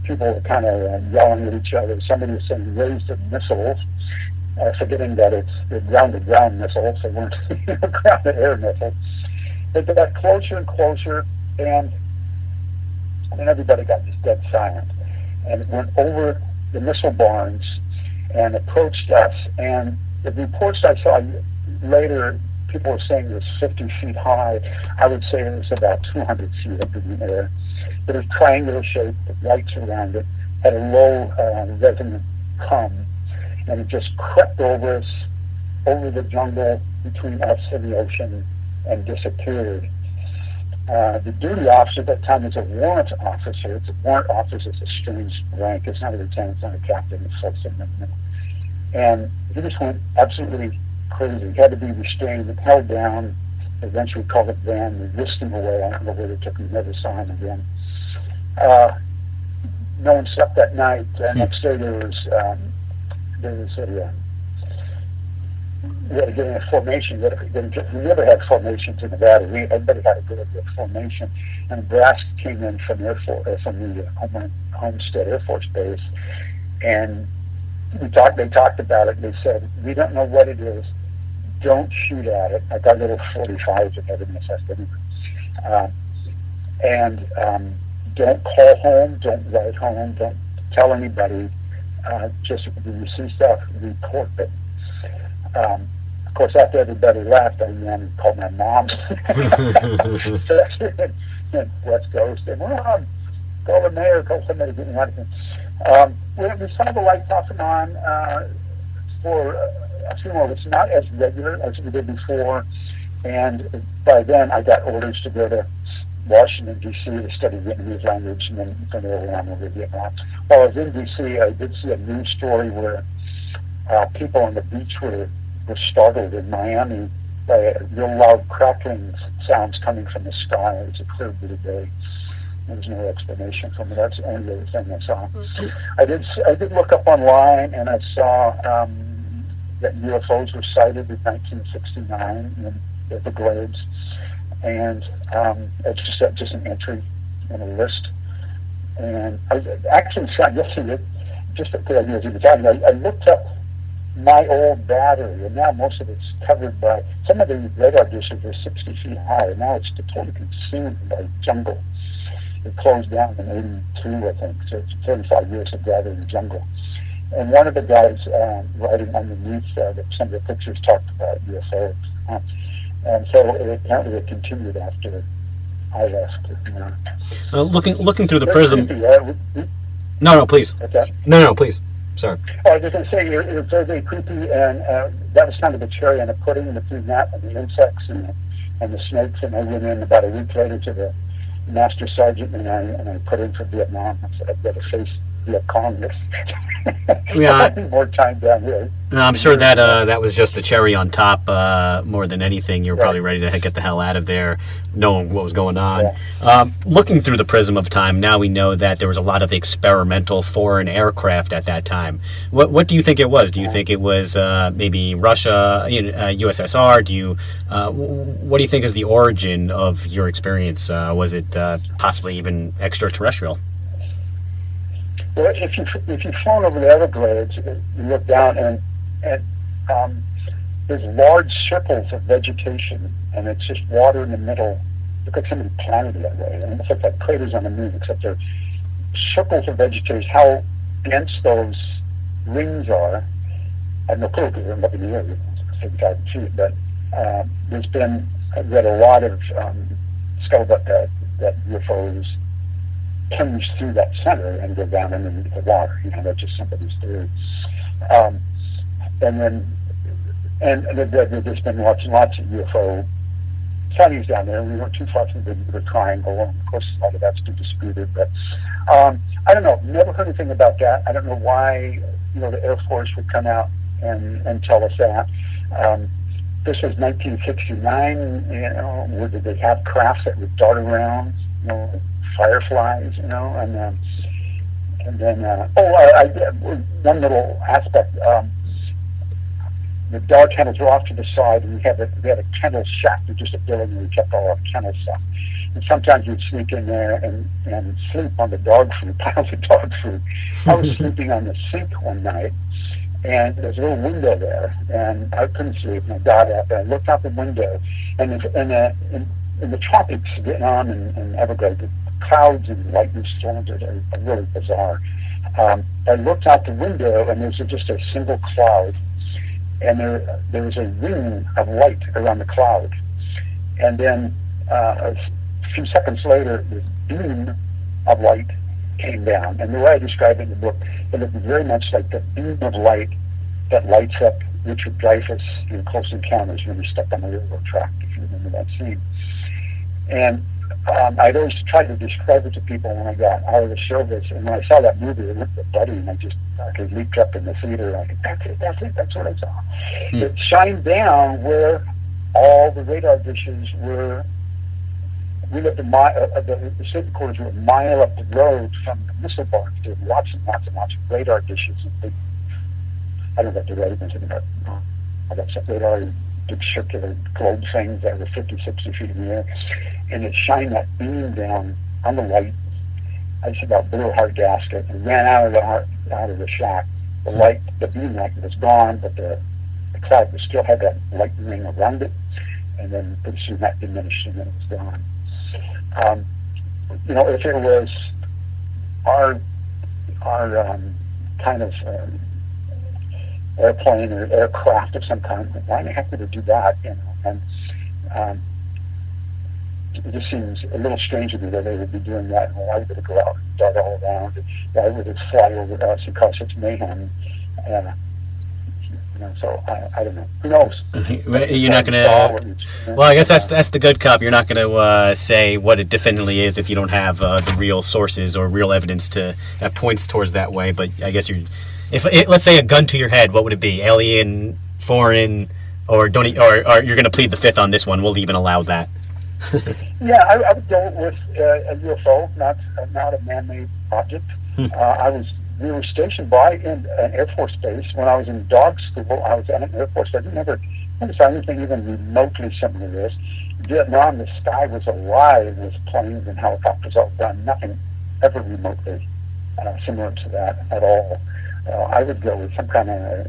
people were kind of yelling at each other. Somebody was saying, "Raise the missiles," forgetting that it's the ground-to-ground missiles, so weren't ground-to-air missiles. They got closer and closer, and then everybody got just dead silent. And it went over the missile barns and approached us. And the reports I saw later, people were saying it was 50 feet high. I would say it was about 200 feet up in the air. It was triangular shaped, with lights around it, had a low resonant hum, and it just crept over us, over the jungle between us and the ocean, and disappeared. The duty officer at that time was a warrant officer. It's a warrant officer is a strange rank. It's not a lieutenant, it's not a captain, it's something. And he just went absolutely crazy. He had to be restrained and held down. eventually called a van. We whisked him away. I don't know where they took him. Never saw him again. No one slept that night. Next day there was we had to get in a formation. We never had formations in Nevada. Everybody had a good formation. And Nebraska came in from the Homestead Air Force Base, and they talked about it. They said, we don't know what it is. Don't shoot at it. I got little 45s and everything assessed anyway. Don't call home. Don't write home. Don't tell anybody. Just when you see stuff, report it. Of course, after everybody left, I ran called my mom. West Coast, and Mom, call the mayor, call somebody, get me out of here. We saw the lights off and on for a few more. It's not as regular as we did before, and by then I got orders to go to Washington, D.C. to study Vietnamese language, and then from there on over to Vietnam. While I was in D.C., I did see a news story where people on the beach were startled in Miami by real loud crackling sounds coming from the sky. It was a clear blue day. There was no explanation from it. That's the only other thing I saw. I did look up online, and I saw that UFOs were sighted in 1969 in the Everglades, and it's just an entry in a list. And I actually saw yesterday, just because I knew it was even talking, I looked up my old battery, and now most of it's covered by, some of the radar dishes are 60 feet high, and now it's totally consumed by jungle. It closed down in 82, I think, so it's 35 years of gathering jungle. And one of the guys writing underneath that some of the pictures talked about UFOs. And so apparently it continued after I left. Looking through the prism. Creepy, No, please. okay. No, please. Sorry. I was just going to say, it was very creepy, and that was kind of the cherry on the pudding between that and the insects and the snakes. And I went in about a week later to the master sergeant, and I put in for Vietnam. I said, I've got to face Viet Cong. Yeah, more time down here. I'm sure that was just the cherry on top more than anything. You were probably ready to get the hell out of there, knowing what was going on. Yeah. Looking through the prism of time, now we know that there was a lot of experimental foreign aircraft at that time. What do you think it was? Do you think it was maybe Russia, USSR? What do you think is the origin of your experience? Was it possibly even extraterrestrial? Well, if you've flown over the Everglades, you look down and there's large circles of vegetation, and it's just water in the middle. Look like somebody planted it that way. And it's like craters on the moon, except they're circles of vegetation. How dense those rings are, I have no clue because I'm up in the air, 7,000 feet. But I've read a lot of scuttlebutt that UFOs plunge through that center and go down into the water. That's just somebody's theory. And there's been lots of UFO sightings down there. We weren't too far from the Triangle, and of course a lot of that's been disputed. But I don't know. Never heard anything about that. I don't know why the Air Force would come out and tell us that. This was 1969. Where did they have crafts that would dart around? Fireflies, and then I did one little aspect. The dog kennels were off to the side, and we had a kennel shack, just a building where we kept all our kennel stuff. And sometimes we'd sneak in there and sleep on the dog food, piles of dog food. I was sleeping on the sink one night, and there's a little window there, and I couldn't sleep, and I got up, and I looked out the window, and in the tropics, Vietnam and Everglades, the clouds and lightning storms are really bizarre. I looked out the window, and there's just a single cloud, and there was a ring of light around the cloud. And then a few seconds later, this beam of light came down. And the way I describe it in the book, it looked very much like the beam of light that lights up Richard Dreyfuss in Close Encounters when he stepped on the railroad track, if you remember that scene. And I'd always tried to describe it to people when I got out of the service. And when I saw that movie, I looked at Buddy, and I leaped up in the theater. That's it, that's what I saw. It shined down where all the radar dishes were. We lived the state quarters were a mile up the road from the missile barns. There were lots and lots and lots of radar dishes. And big, I don't know what the radar is, but all that stuff. Radar, big circular globe things that were 50, 60 feet in the air. And it shined that beam down on the light. I just about blew a hard gasket and ran out of the shack. The beam light was gone, but the cloud still had that light ring around it. And then pretty soon that diminished and then it was gone. If it was our kind of airplane or aircraft of some kind, why the heck would it do that? And it just seems a little strange to me that they would be doing that. And why would it go out and dart all around? Why would it fly over us and cause such mayhem? So I don't know. Who knows? You're not going to. Well, I guess that's the good cop. You're not going to say what it definitively is if you don't have the real sources or real evidence that points towards that way. But I guess let's say a gun to your head, what would it be? Alien, foreign, or you're going to plead the fifth on this one? We'll even allow that. Yeah, I would go with a UFO, not a man-made object. We were stationed by an Air Force base. When I was in dog school, I was at an Air Force base. I never saw anything even remotely similar to this. Vietnam, the sky was alive with planes and helicopters all done. Nothing ever remotely similar to that at all. I would go with some kind of,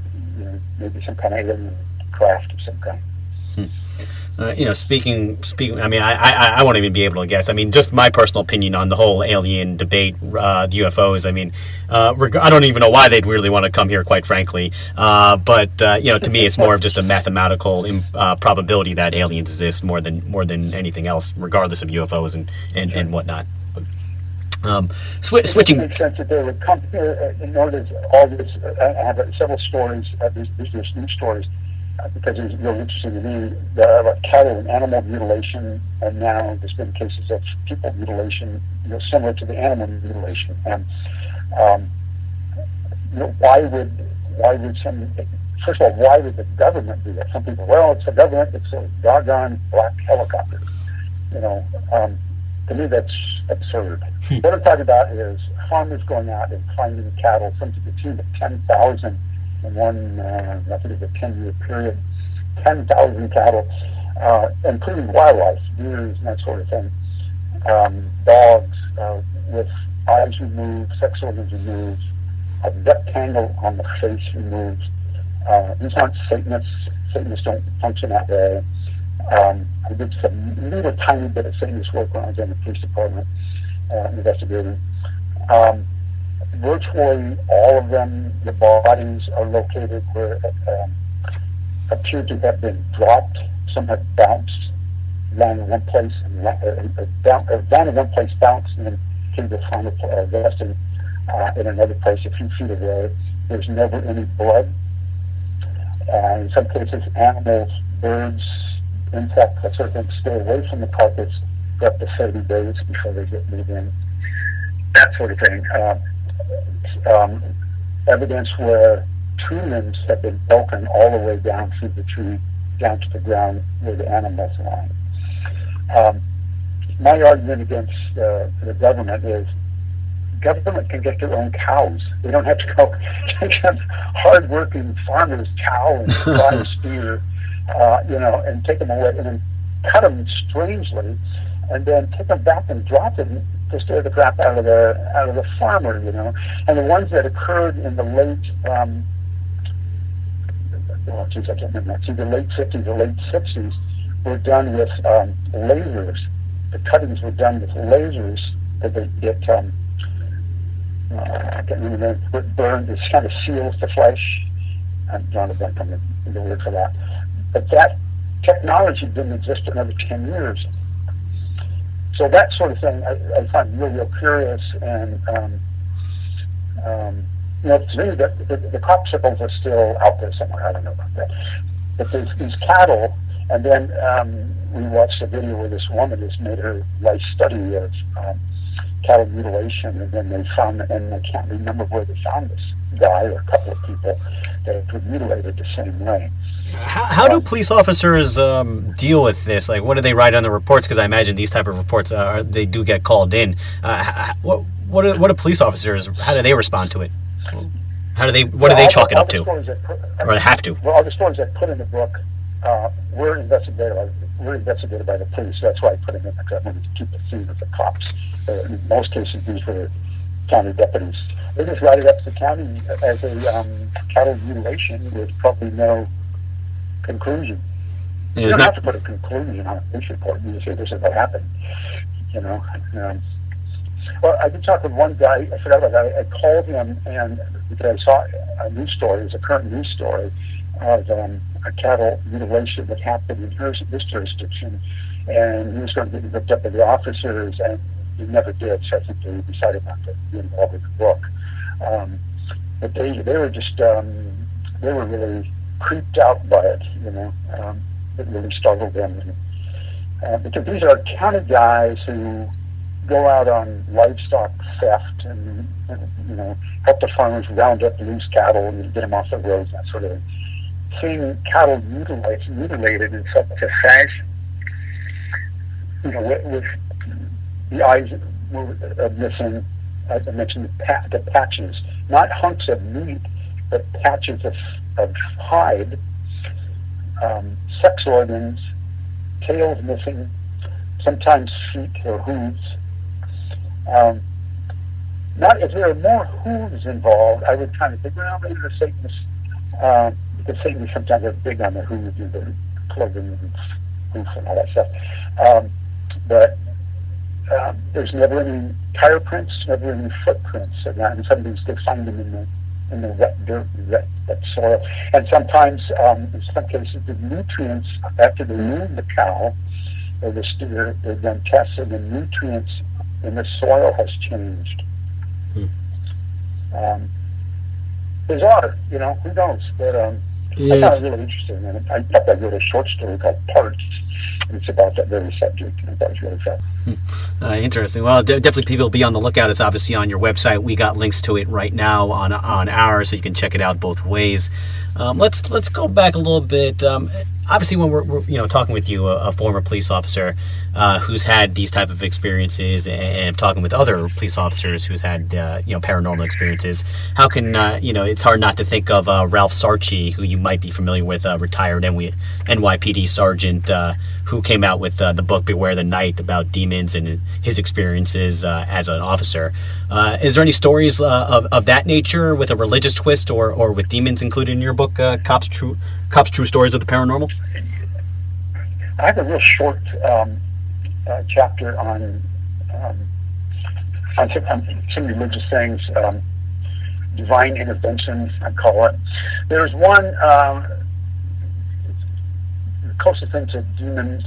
maybe some kind of alien craft of some kind. Speaking. I mean, I won't even be able to guess. I mean, just my personal opinion on the whole alien debate, the UFOs. I mean, I don't even know why they'd really want to come here, quite frankly. But to me, it's more of just a mathematical probability that aliens exist more than anything else, regardless of UFOs and whatnot. Switching. It makes sense that they would come here in order to all this. I have several stories. There's news stories. Because it was really interesting to me, about cattle and animal mutilation, and now there's been cases of people mutilation, similar to the animal mutilation. And why would first of all, why would the government do that? Some people, well, it's the government. It's a doggone black helicopter. To me, that's absurd. What I'm talking about is farmers going out and finding cattle, something to the tune of 10,000. In one, I think it was a 10-year period, 10,000 cattle, including wildlife, deers and that sort of thing, dogs with eyes removed, sex organs removed, a rectangle on the face removed. These aren't Satanists. Satanists don't function that way. I did some little tiny bit of Satanist work when I was in the police department investigating. Virtually all of them, the bodies are located where appear to have been dropped. Some have bounced, landed in one place, down in one place, bounced, and then came to find resting in another place a few feet away. There's never any blood. In some cases, animals, birds, insects, that sort of thing, stay away from the carcass for up to 30 days before they get moved in. That sort of thing. Evidence where tree limbs have been broken all the way down through the tree, down to the ground where the animals lie. My argument against the government is government can get their own cows. They don't have to go take a hard-working farmer's cow and fly a spear, and take them away and then cut them strangely, and then take them back and drop them to scare the crap out of the farmer, And the ones that occurred in the late, I can't remember. It's either late 50s or late 60s, were done with lasers. The cuttings were done with lasers that they get. I can't remember the name. Burned. It kind of seals the flesh. I'm drawing a blank on the word for that. But that technology didn't exist for another 10 years. So that sort of thing I find real curious, and to me the popsicles are still out there somewhere. I don't know about that, but there's these cattle, and then we watched a video where this woman has made her life study of cattle mutilation, and then they found, and I can't remember where they found this guy or a couple of people, that were mutilated the same way. How do police officers deal with this? Like, what do they write on the reports? Because I imagine these type of reports, they do get called in. What do police officers? How do they respond to it? What do they chalk it up to, or have to? Well, all the stories I put in the book were investigated by the police. That's why I put them in, because I wanted to keep the theme with the cops. In most cases, these were county deputies. They just write it up to the county as a cattle mutilation with probably no conclusion. You don't have to put a conclusion on a police report. You just say, this is what happened. You know. Well, I did talk with one guy. I forgot about that. I called him, and because I saw a news story, it was a current news story of a cattle mutilation that happened in this jurisdiction, and he was going to get hooked up with the officers, and he never did. So I think they decided not to be involved with the book. But they were just they were really creeped out by it. You know, it really startled them, because these are county guys who go out on livestock theft and you know, help the farmers round up loose cattle and get them off the roads, that sort of thing. Seeing cattle mutilated in such a fashion, you know, with the eyes missing. I mentioned the patches, not hunks of meat, but patches of hide, sex organs, tails missing, sometimes feet or hooves. Not if there are more hooves involved, I would kind of think, well, maybe the Satanists, because Satanists sometimes are big on the hooves and the clothing and hoofs and all that stuff. But there's never any tire prints, never any footprints, and sometimes they find them in the wet dirt, wet soil. And sometimes, in some cases, the nutrients, after they move the cow or the steer, they're then tested, the nutrients in the soil has changed. Bizarre, you know, who knows? But I found it really interesting, and I thought I wrote a short story called Parts, and it's about that very subject, and I thought it was really fun. Interesting. Well, definitely people will be on the lookout. It's obviously on your website. We got links to it right now on ours, so you can check it out both ways. Let's go back a little bit. Obviously, when we're talking with you, a former police officer who's had these type of experiences, and talking with other police officers who's had paranormal experiences, how can it's hard not to think of Ralph Sarchi, who you might be familiar with, retired NYPD sergeant, who came out with the book Beware the Night about demons and his experiences as an officer. Is there any stories of that nature with a religious twist or with demons included in your book, Cops True Stories of the Paranormal? I have a real short chapter on some religious things, divine intervention, I call it. There's one, the closest thing to demons,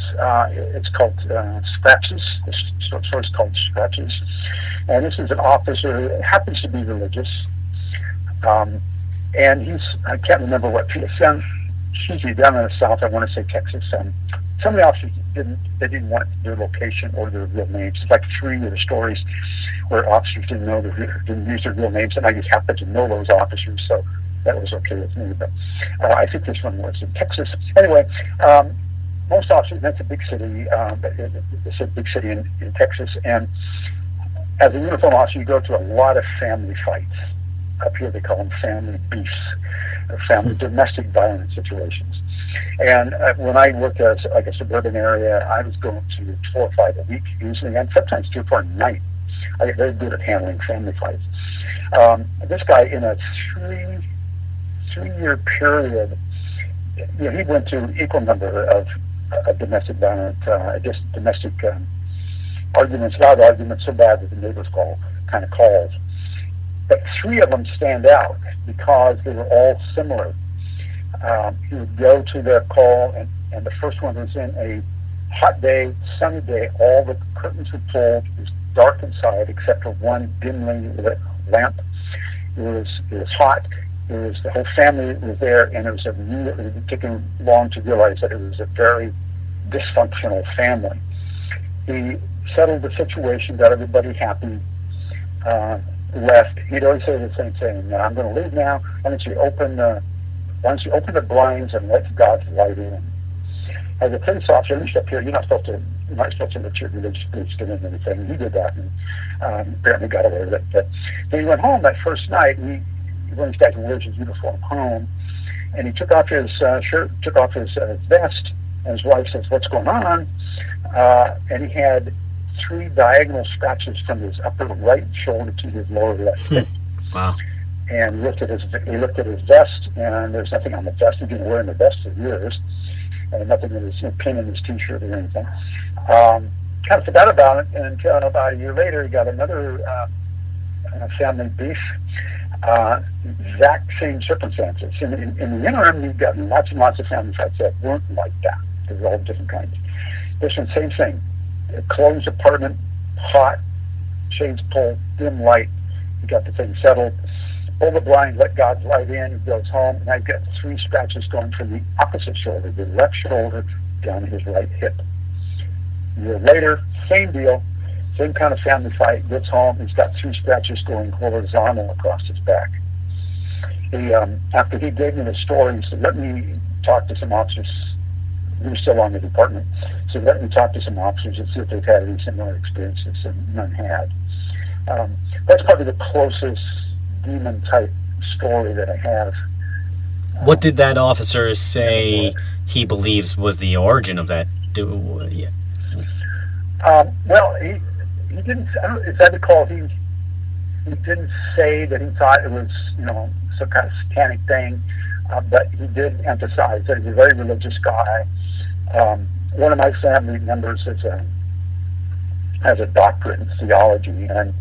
it's called Scratches. The short story is called Scratches. And this is an officer who happens to be religious. And I can't remember what PSM, usually down in the South, I want to say Texas. Some of the officers didn't want their location or their real names. It's like 3 of the stories where officers didn't use their real names, and I just happened to know those officers, so that was okay with me. But I think this one was in Texas. Anyway, most officers, that's a big city. It's a big city in Texas, and as a uniform officer, you go to a lot of family fights. Up here, they call them family beefs, or family domestic violence situations. And when I worked as like a suburban area, I was going to 4 or 5 a week usually, and sometimes 3 or 4 a night. I get very good at handling family fights. This guy, in a 3-year period, he went to equal number of domestic violence, domestic arguments, loud arguments, so bad that the neighbors called. But 3 of them stand out because they were all similar. He would go to their call, and the first one was in a hot day, sunny day. All the curtains were pulled. It was dark inside except for one dimly lit lamp. It was hot. The whole family was there, and it was taking long to realize that it was a very dysfunctional family. He settled the situation, got everybody happy, left. He'd always say the same thing. I'm going to leave now. I want you to open the why don't you open the blinds and let God's light in? As a police officer, at least up here, you're not supposed to let your religious beliefs get into anything. He did that, and apparently got away with it. But when he went home that first night, he wore his guy's religious uniform home, and he took off his shirt, took off his vest, and his wife says, "What's going on?" And he had 3 diagonal scratches from his upper right shoulder to his lower left hip. Wow. And he looked at his vest, and there's nothing on the vest. He'd been wearing the vest for years, and nothing in his pin in his T-shirt or anything. Kind of forgot about it, and about a year later, he got another family beef. Exact same circumstances. In the interim, you've got lots and lots of family fights that weren't like that. There's all different kinds. This one, same thing. A closed apartment, hot, shades pulled, dim light. He got the thing settled. Pull the blind, let God's light in. He goes home, and I've got 3 scratches going from the opposite shoulder, the left shoulder, down his right hip. A year later, same deal, same kind of family fight. Gets home, he's got 3 scratches going horizontal across his back. He, after he gave me the story, he said, "Let me talk to some officers." He was still on the department. So let me talk to some officers and see if they've had any similar experiences, and none had. That's probably the closest demon-type story that I have. What did that officer say he believes was the origin of that? Yeah. Well, he didn't. As I recall, he didn't say that he thought it was some kind of satanic thing, but he did emphasize that he's a very religious guy. One of my family members has a doctorate in theology, and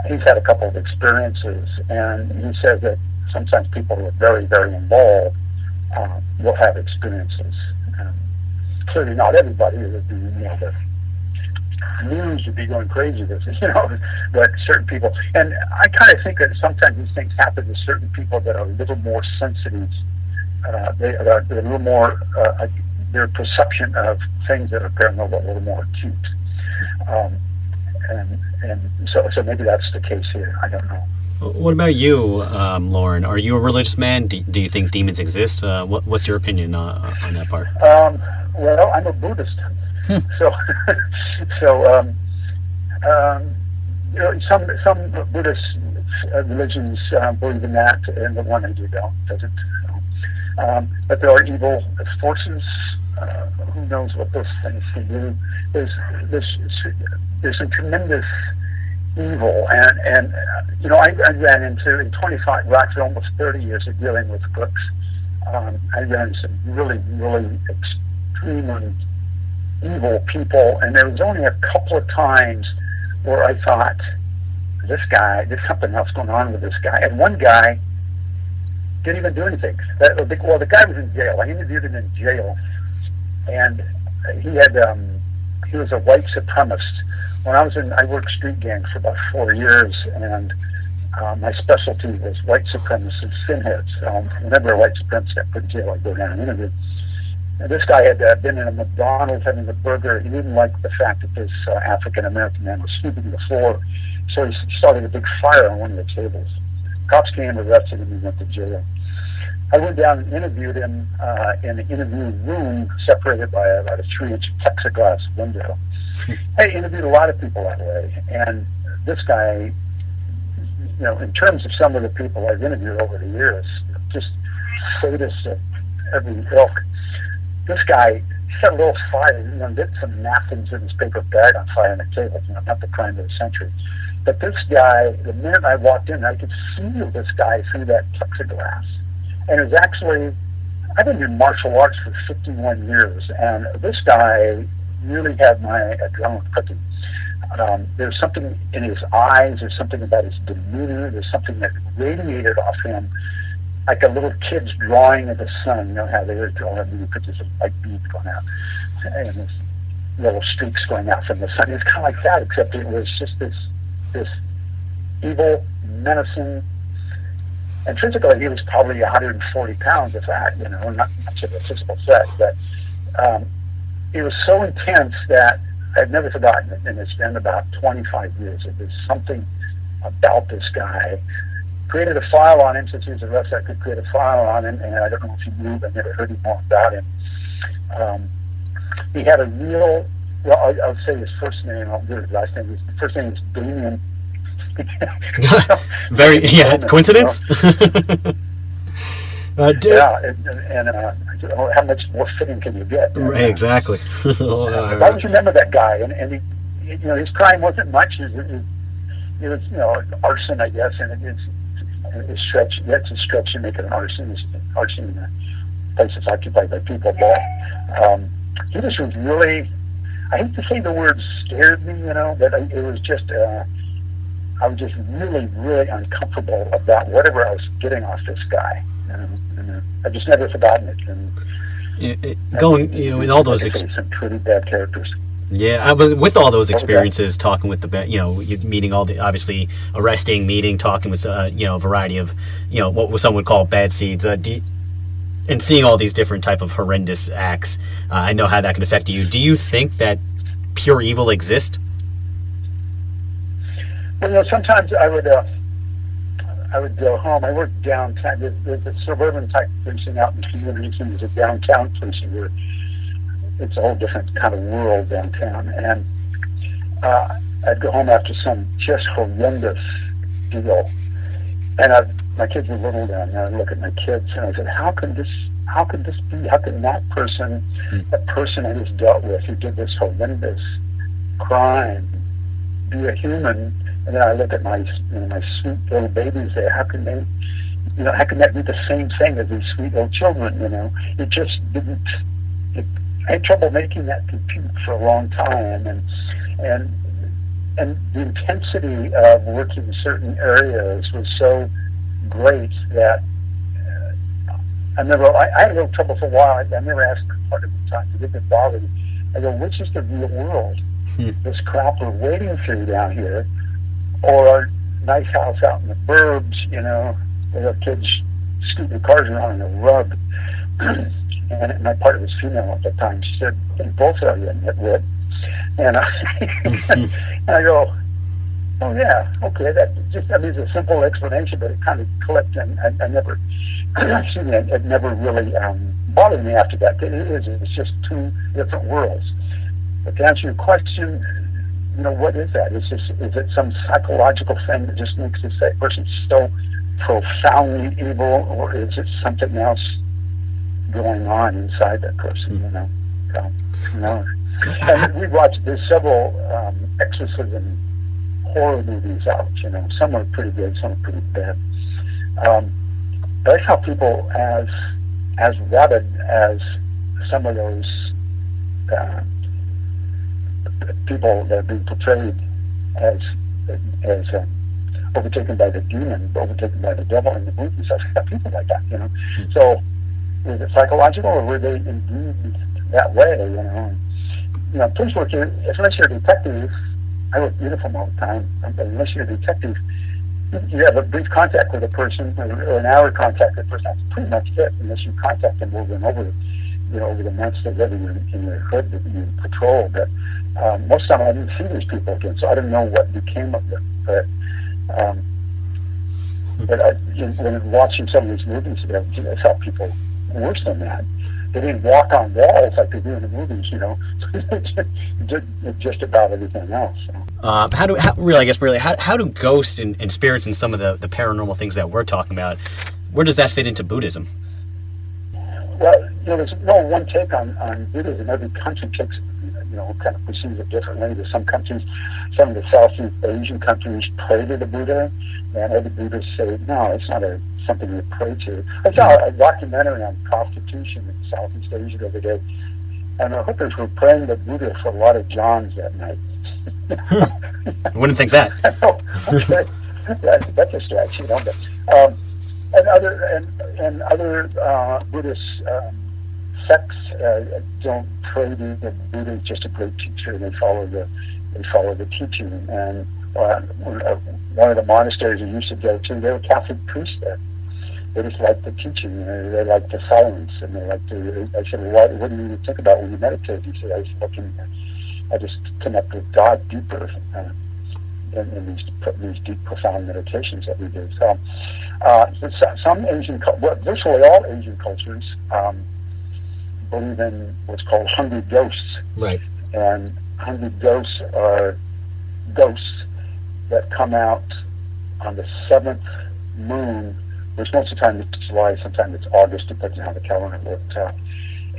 he's had a couple of experiences, and he says that sometimes people who are very, very involved will have experiences. Clearly not everybody. It would be, the news would be going crazy with it, but certain people. And I kind of think that sometimes these things happen to certain people that are a little more sensitive. They're a little more, their perception of things that are paranormal a little more acute. And so maybe that's the case here. I don't know. What about you, Loren? Are you a religious man? Do you think demons exist? What's your opinion on that part? Well, I'm a Buddhist, so some Buddhist religions believe in that, and the one I do doesn't. But there are evil forces. Who knows what those things can do? There's some tremendous evil, and I ran into, in 25, well, actually almost 30 years of dealing with books, I ran into some really, really extremely evil people, and there was only a couple of times where I thought, there's something else going on with this guy. And one guy didn't even do anything. The guy was in jail. I interviewed him in jail, and he was a white supremacist. When I worked street gangs for about 4 years, and my specialty was white supremacists, skinheads. Whenever a white supremacist got put in jail, I'd go down and interview. And this guy had been in a McDonald's having a burger. He didn't like the fact that this African-American man was sweeping the floor, so he started a big fire on one of the tables. Cops came, arrested him, and he went to jail. I went down and interviewed him in an interview room separated by about a 3-inch plexiglass window. I interviewed a lot of people that way, and this guy, in terms of some of the people I've interviewed over the years, just sadists of every ilk. This guy set a little fire, lit some napkins in his paper bag on fire on the table, not the crime of the century. But this guy, the minute I walked in, I could feel this guy through that plexiglass. And it was actually, I've been doing martial arts for 51 years, and this guy really had my adrenaline cooking. There's something in his eyes, there's something about his demeanor, there's something that radiated off him, like a little kid's drawing of the sun. How they were drawing the pictures of light beams going out, and this little streaks going out from the sun. It's kind of like that, except it was just this evil, menacing. And physically, he was probably 140 pounds, if that, not much of a physical set, but it was so intense that I've never forgotten it, and it's been about 25 years. There's something about this guy created a file on him since he was arrested. I could create a file on him, and I don't know if he moved. I never heard any more about him. He had a real, well, I'll say his first name. I'll do his last name. His first name is Damien. Very, yeah, coincidence? Yeah, and how much more fitting can you get? Right, exactly. I always remember that guy, and he, you know, his crime wasn't much. It was, you know, arson, I guess, and it's a stretch. That's a stretch to make it an arson. Arson in a place that's occupied by people, but he just was really. I hate to say the word scared me, you know, but it was just. I was just really, really uncomfortable about whatever I was getting off this guy. And I've just never forgotten it. And going, you know, in all those some pretty bad characters. Yeah, I was with all those experiences, talking with the, you know, meeting all the, obviously arresting, meeting, talking with, you know, a variety of, you know, what some would call bad seeds. And seeing all these different type of horrendous acts, I know how that can affect you. Do you think that pure evil exists? Well, you know, sometimes I would go home. I worked downtown. There's a suburban type policing out in the community. There's a downtown policing where it's a whole different kind of world downtown. And I'd go home after some just horrendous deal. And my kids were little then. And I'd look at my kids and I said, how could this be? How can that person I just dealt with who did this horrendous crime, be a human? And then I look at my sweet little babies there. How can they, you know, how can that be the same thing as these sweet little children? You know, it just didn't. I had trouble making that compute for a long time, and the intensity of working in certain areas was so great that I remember I had a little trouble for a while. I never asked part of the time to get bothered. I go, which is the real world? This crap we're wading through down here, or a nice house out in the burbs, you know, where our kids scooting their cars around in a rug. And my partner was female at the time. She said, I think both of you nitwit. And and I go, oh yeah, okay, that just, I mean, it's a simple explanation, but it kind of clicked, and I never, excuse me, it never really bothered me after that. It's just two different worlds. But to answer your question, you know, what is that? Is it some psychological thing that just makes this person so profoundly evil, or is it something else going on inside that person? You know, so, you know. And we watched. There's several exorcism horror movies out. You know, some are pretty good, some are pretty bad. But I saw people as rabid as some of those. People that are being portrayed as overtaken by the demon, overtaken by the devil in the movies. I've got people like that, you know. So, is it psychological, or were they indeed that way? You know, police work. Unless you're a detective, I work uniform all the time. But unless you're a detective, you have a brief contact with a person, or an hour contact with a person. That's pretty much it. Unless you contact them over and over, you know, over the months they live in your hood that you patrol. But most of the time I didn't see these people again, so I didn't know what became of them. But when watching some of these movies, I saw people worse than that. They didn't walk on walls like they do in the movies, you know. Just about everything else. So. How do ghosts and spirits and some of the paranormal things that we're talking about, where does that fit into Buddhism? Well, you know, there's no one take on Buddhism. Every country takes, you know, kind of perceives it differently. There's some countries, some of the Southeast Asian countries pray to the Buddha, and other Buddhists say, no, it's not something you pray to. I saw a documentary on prostitution in Southeast Asia the other day, and the hookers were praying to Buddha for a lot of Johns that night. I wouldn't think that. Okay. That's a stretch, you know. But, and other Buddhist sects don't pray to the Buddha. He's just a great teacher. They follow the teaching. And one of the monasteries I used to go to, they were Catholic priests there. They just liked the teaching. They liked the silence, and they liked to. I said, well, what do you think about when you meditate? He said, I just connect with God deeper. in these deep, profound meditations that we do. So, some Asian, virtually all Asian cultures believe in what's called hungry ghosts. Right. And hungry ghosts are ghosts that come out on the seventh moon, which most of the time it's July, sometimes it's August, depending on how the calendar works out.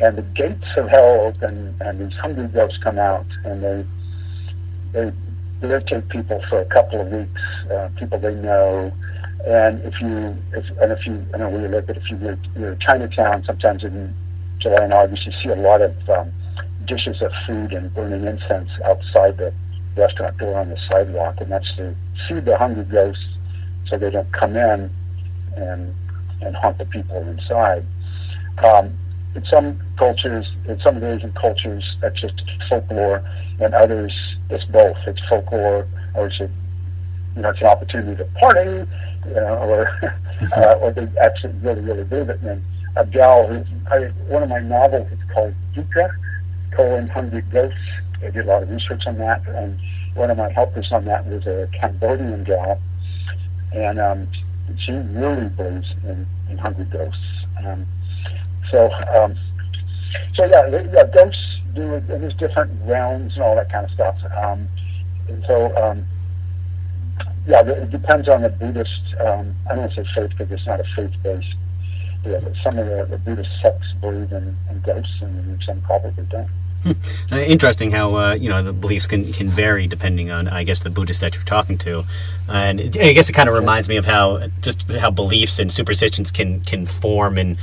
And the gates of hell open, and these hungry ghosts come out, and they irritate people for a couple of weeks, people they know. And if you, I don't know where you live, but if you're in Chinatown, sometimes in July and August, you see a lot of dishes of food and burning incense outside the restaurant door on the sidewalk, and that's to feed the hungry ghosts so they don't come in and haunt the people inside. In some cultures, in some of the Asian cultures, that's just folklore, and others, it's both. It's folklore, or it's it's an opportunity to party, or they actually really believe it. And a gal, one of my novels is called Dukkha, Hungry Ghosts. I did a lot of research on that, and one of my helpers on that was a Cambodian gal, and she really believes in hungry ghosts. So ghosts do, there's different realms and all that kind of stuff. It depends on the Buddhist, I don't want to say faith because it's not a faith-based. Yeah, but some of the Buddhist sects believe in ghosts, and some probably don't. Interesting how the beliefs can vary depending on, I guess, the Buddhist that you're talking to, and I guess it kind of reminds me of how beliefs and superstitions can form and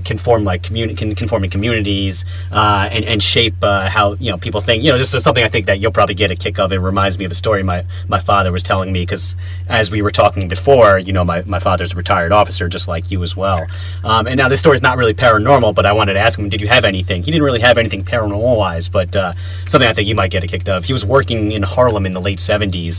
can form in communities and shape how people think. This is something I think that you'll probably get a kick of. It reminds me of a story my father was telling me, because as we were talking before, my father's a retired officer just like you as well. And now this story is not really paranormal, but I wanted to ask him, did you have anything? He didn't really have anything paranormal-wise, but something I think you might get a kick of. He was working in Harlem in the late 70s.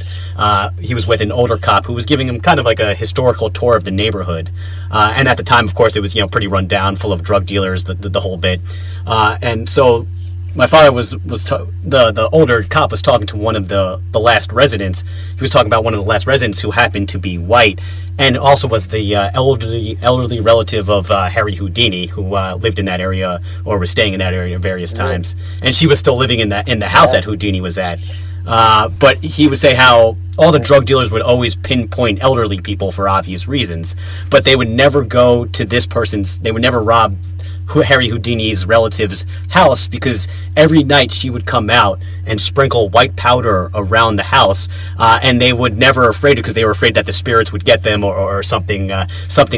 He was with an older cop who was giving him kind of like a historical tour of the neighborhood. And at the time, of course, it was pretty run down, full of drug dealers, the whole bit. And so my father the older cop was talking to one of the last residents. He was talking about one of the last residents who happened to be white, and also was the elderly relative of Harry Houdini, who lived in that area or was staying in that area various times. And she was still living in the house that Houdini was at. But he would say how all the drug dealers would always pinpoint elderly people for obvious reasons, but they would never go to they would never rob Harry Houdini's relative's house, because every night she would come out and sprinkle white powder around the house, and they would never afraid because they were afraid that the spirits would get them or something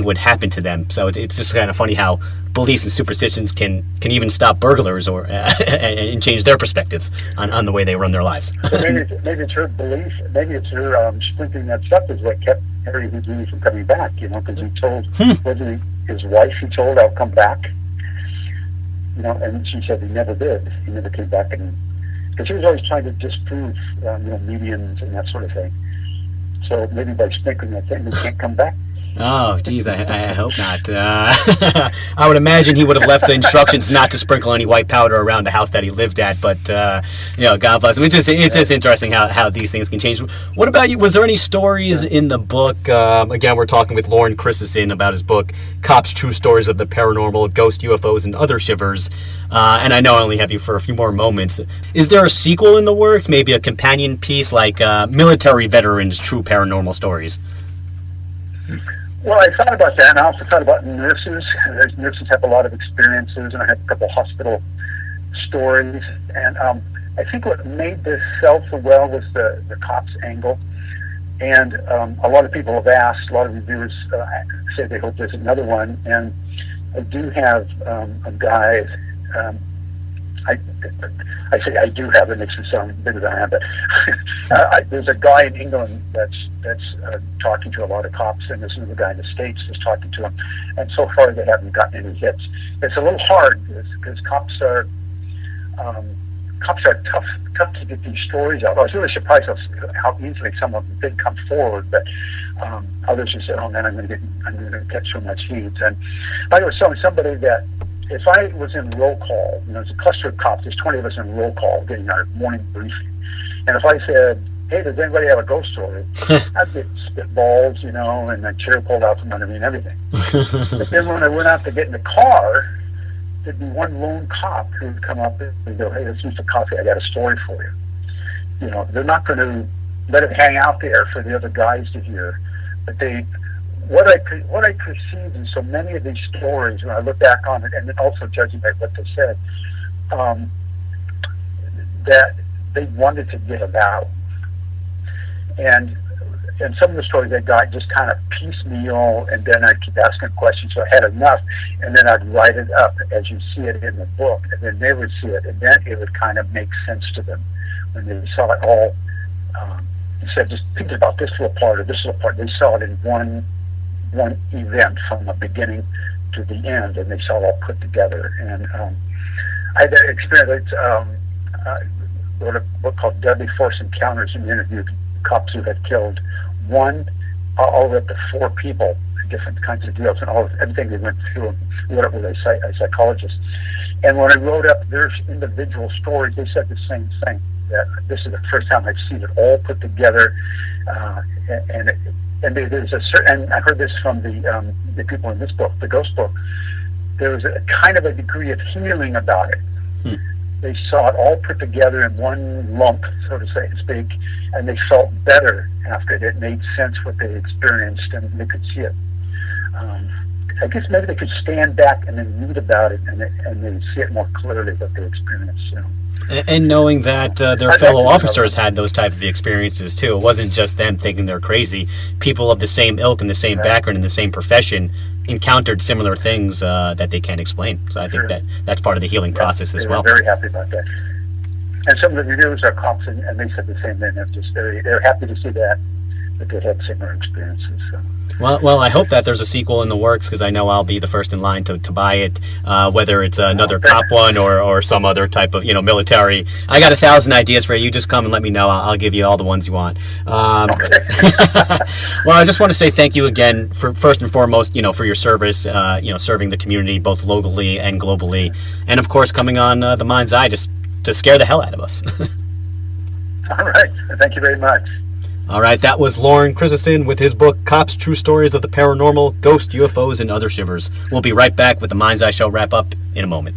would happen to them. So it's just kind of funny how beliefs and superstitions can even stop burglars or and change their perspectives on the way they run their lives. So maybe it's her belief, maybe it's her sprinkling that stuff is what kept Harry Houdini from coming back. Because he told his wife, he told, "I'll come back." And she said he never did. He never came back, because he was always trying to disprove, mediums and that sort of thing. So maybe by sprinkling that thing, he can't come back. Oh, geez, I hope not. I would imagine he would have left the instructions not to sprinkle any white powder around the house that he lived at, but, God bless him. It's just interesting how these things can change. What about you? Was there any stories in the book? Again, we're talking with Loren Christensen about his book, Cops' True Stories of the Paranormal, Ghost, UFOs, and Other Shivers. And I know I only have you for a few more moments. Is there a sequel in the works? Maybe a companion piece like Military Veterans' True Paranormal Stories? Well, I thought about that, and I also thought about nurses. Nurses have a lot of experiences, and I have a couple hospital stories. And I think what made this sell so well was the cops angle. And a lot of people have asked, a lot of reviewers say they hope there's another one. And I do have a guy, I say I do have, it makes me sound bigger than I am, but there's a guy in England that's talking to a lot of cops, and this is a guy in the States that's talking to them, and so far they haven't gotten any hits. It's a little hard because cops are tough to get these stories out. I was really surprised how easily some of them did come forward, but others just said, "Oh man, I'm going to get so much heat." And I was telling somebody that if I was in roll call, there's a cluster of cops, there's 20 of us in roll call getting our morning briefing, And if I said, hey, does anybody have a ghost story? I'd get spitballs, and a chair pulled out from under me and everything. But then when I went out to get in the car, there'd be one lone cop who would come up and go, hey, this is Mr. Coffee, I got a story for you. They're not going to let it hang out there for the other guys to hear. But what I perceived in so many of these stories, when I look back on it, and then also judging by what they said, that they wanted to get it out. And some of the stories I got just kind of piecemeal, and then I'd keep asking questions, so I had enough, and then I'd write it up as you see it in the book, and then they would see it, and then it would kind of make sense to them when they saw it all. Instead of just thinking about this little part or this little part, they saw it in one event from the beginning to the end, and they saw it all put together. And I had that experience. I wrote a book called Deadly Force Encounters, and interviewed cops who had killed all the way up to 4 people, different kinds of deals, and everything they went through, and wrote it with a psychologist. And when I wrote up their individual stories, they said the same thing, that this is the first time I've seen it all put together, and there's a certain, and I heard this from the people in this book, the ghost book, there was a kind of a degree of healing about it. They saw it all put together in one lump, so to speak, and they felt better after it. It made sense what they experienced, and they could see it. I guess maybe they could stand back and then read about it, and they see it more clearly what they experienced. And knowing that their fellow officers had those type of experiences too. It wasn't just them thinking they're crazy. People of the same ilk and the same background and the same profession encountered similar things that they can't explain. So I think that's part of the healing process as well. They were very happy about that. And some of the reviewers are cops, and they said the same thing. They're happy to see that they had similar experiences. So. Well, I hope that there's a sequel in the works, because I know I'll be the first in line to buy it, whether it's another cop one or some other type of military. I got 1,000 ideas for you. You just come and let me know. I'll give you all the ones you want. Well, I just want to say thank you again for first and foremost, for your service, serving the community both locally and globally, and of course coming on the Mind's Eye just to scare the hell out of us. All right, thank you very much. All right, that was Loren Christensen with his book, Cops, True Stories of the Paranormal, Ghosts, UFOs, and Other Shivers. We'll be right back with the Mind's Eye Show wrap-up in a moment.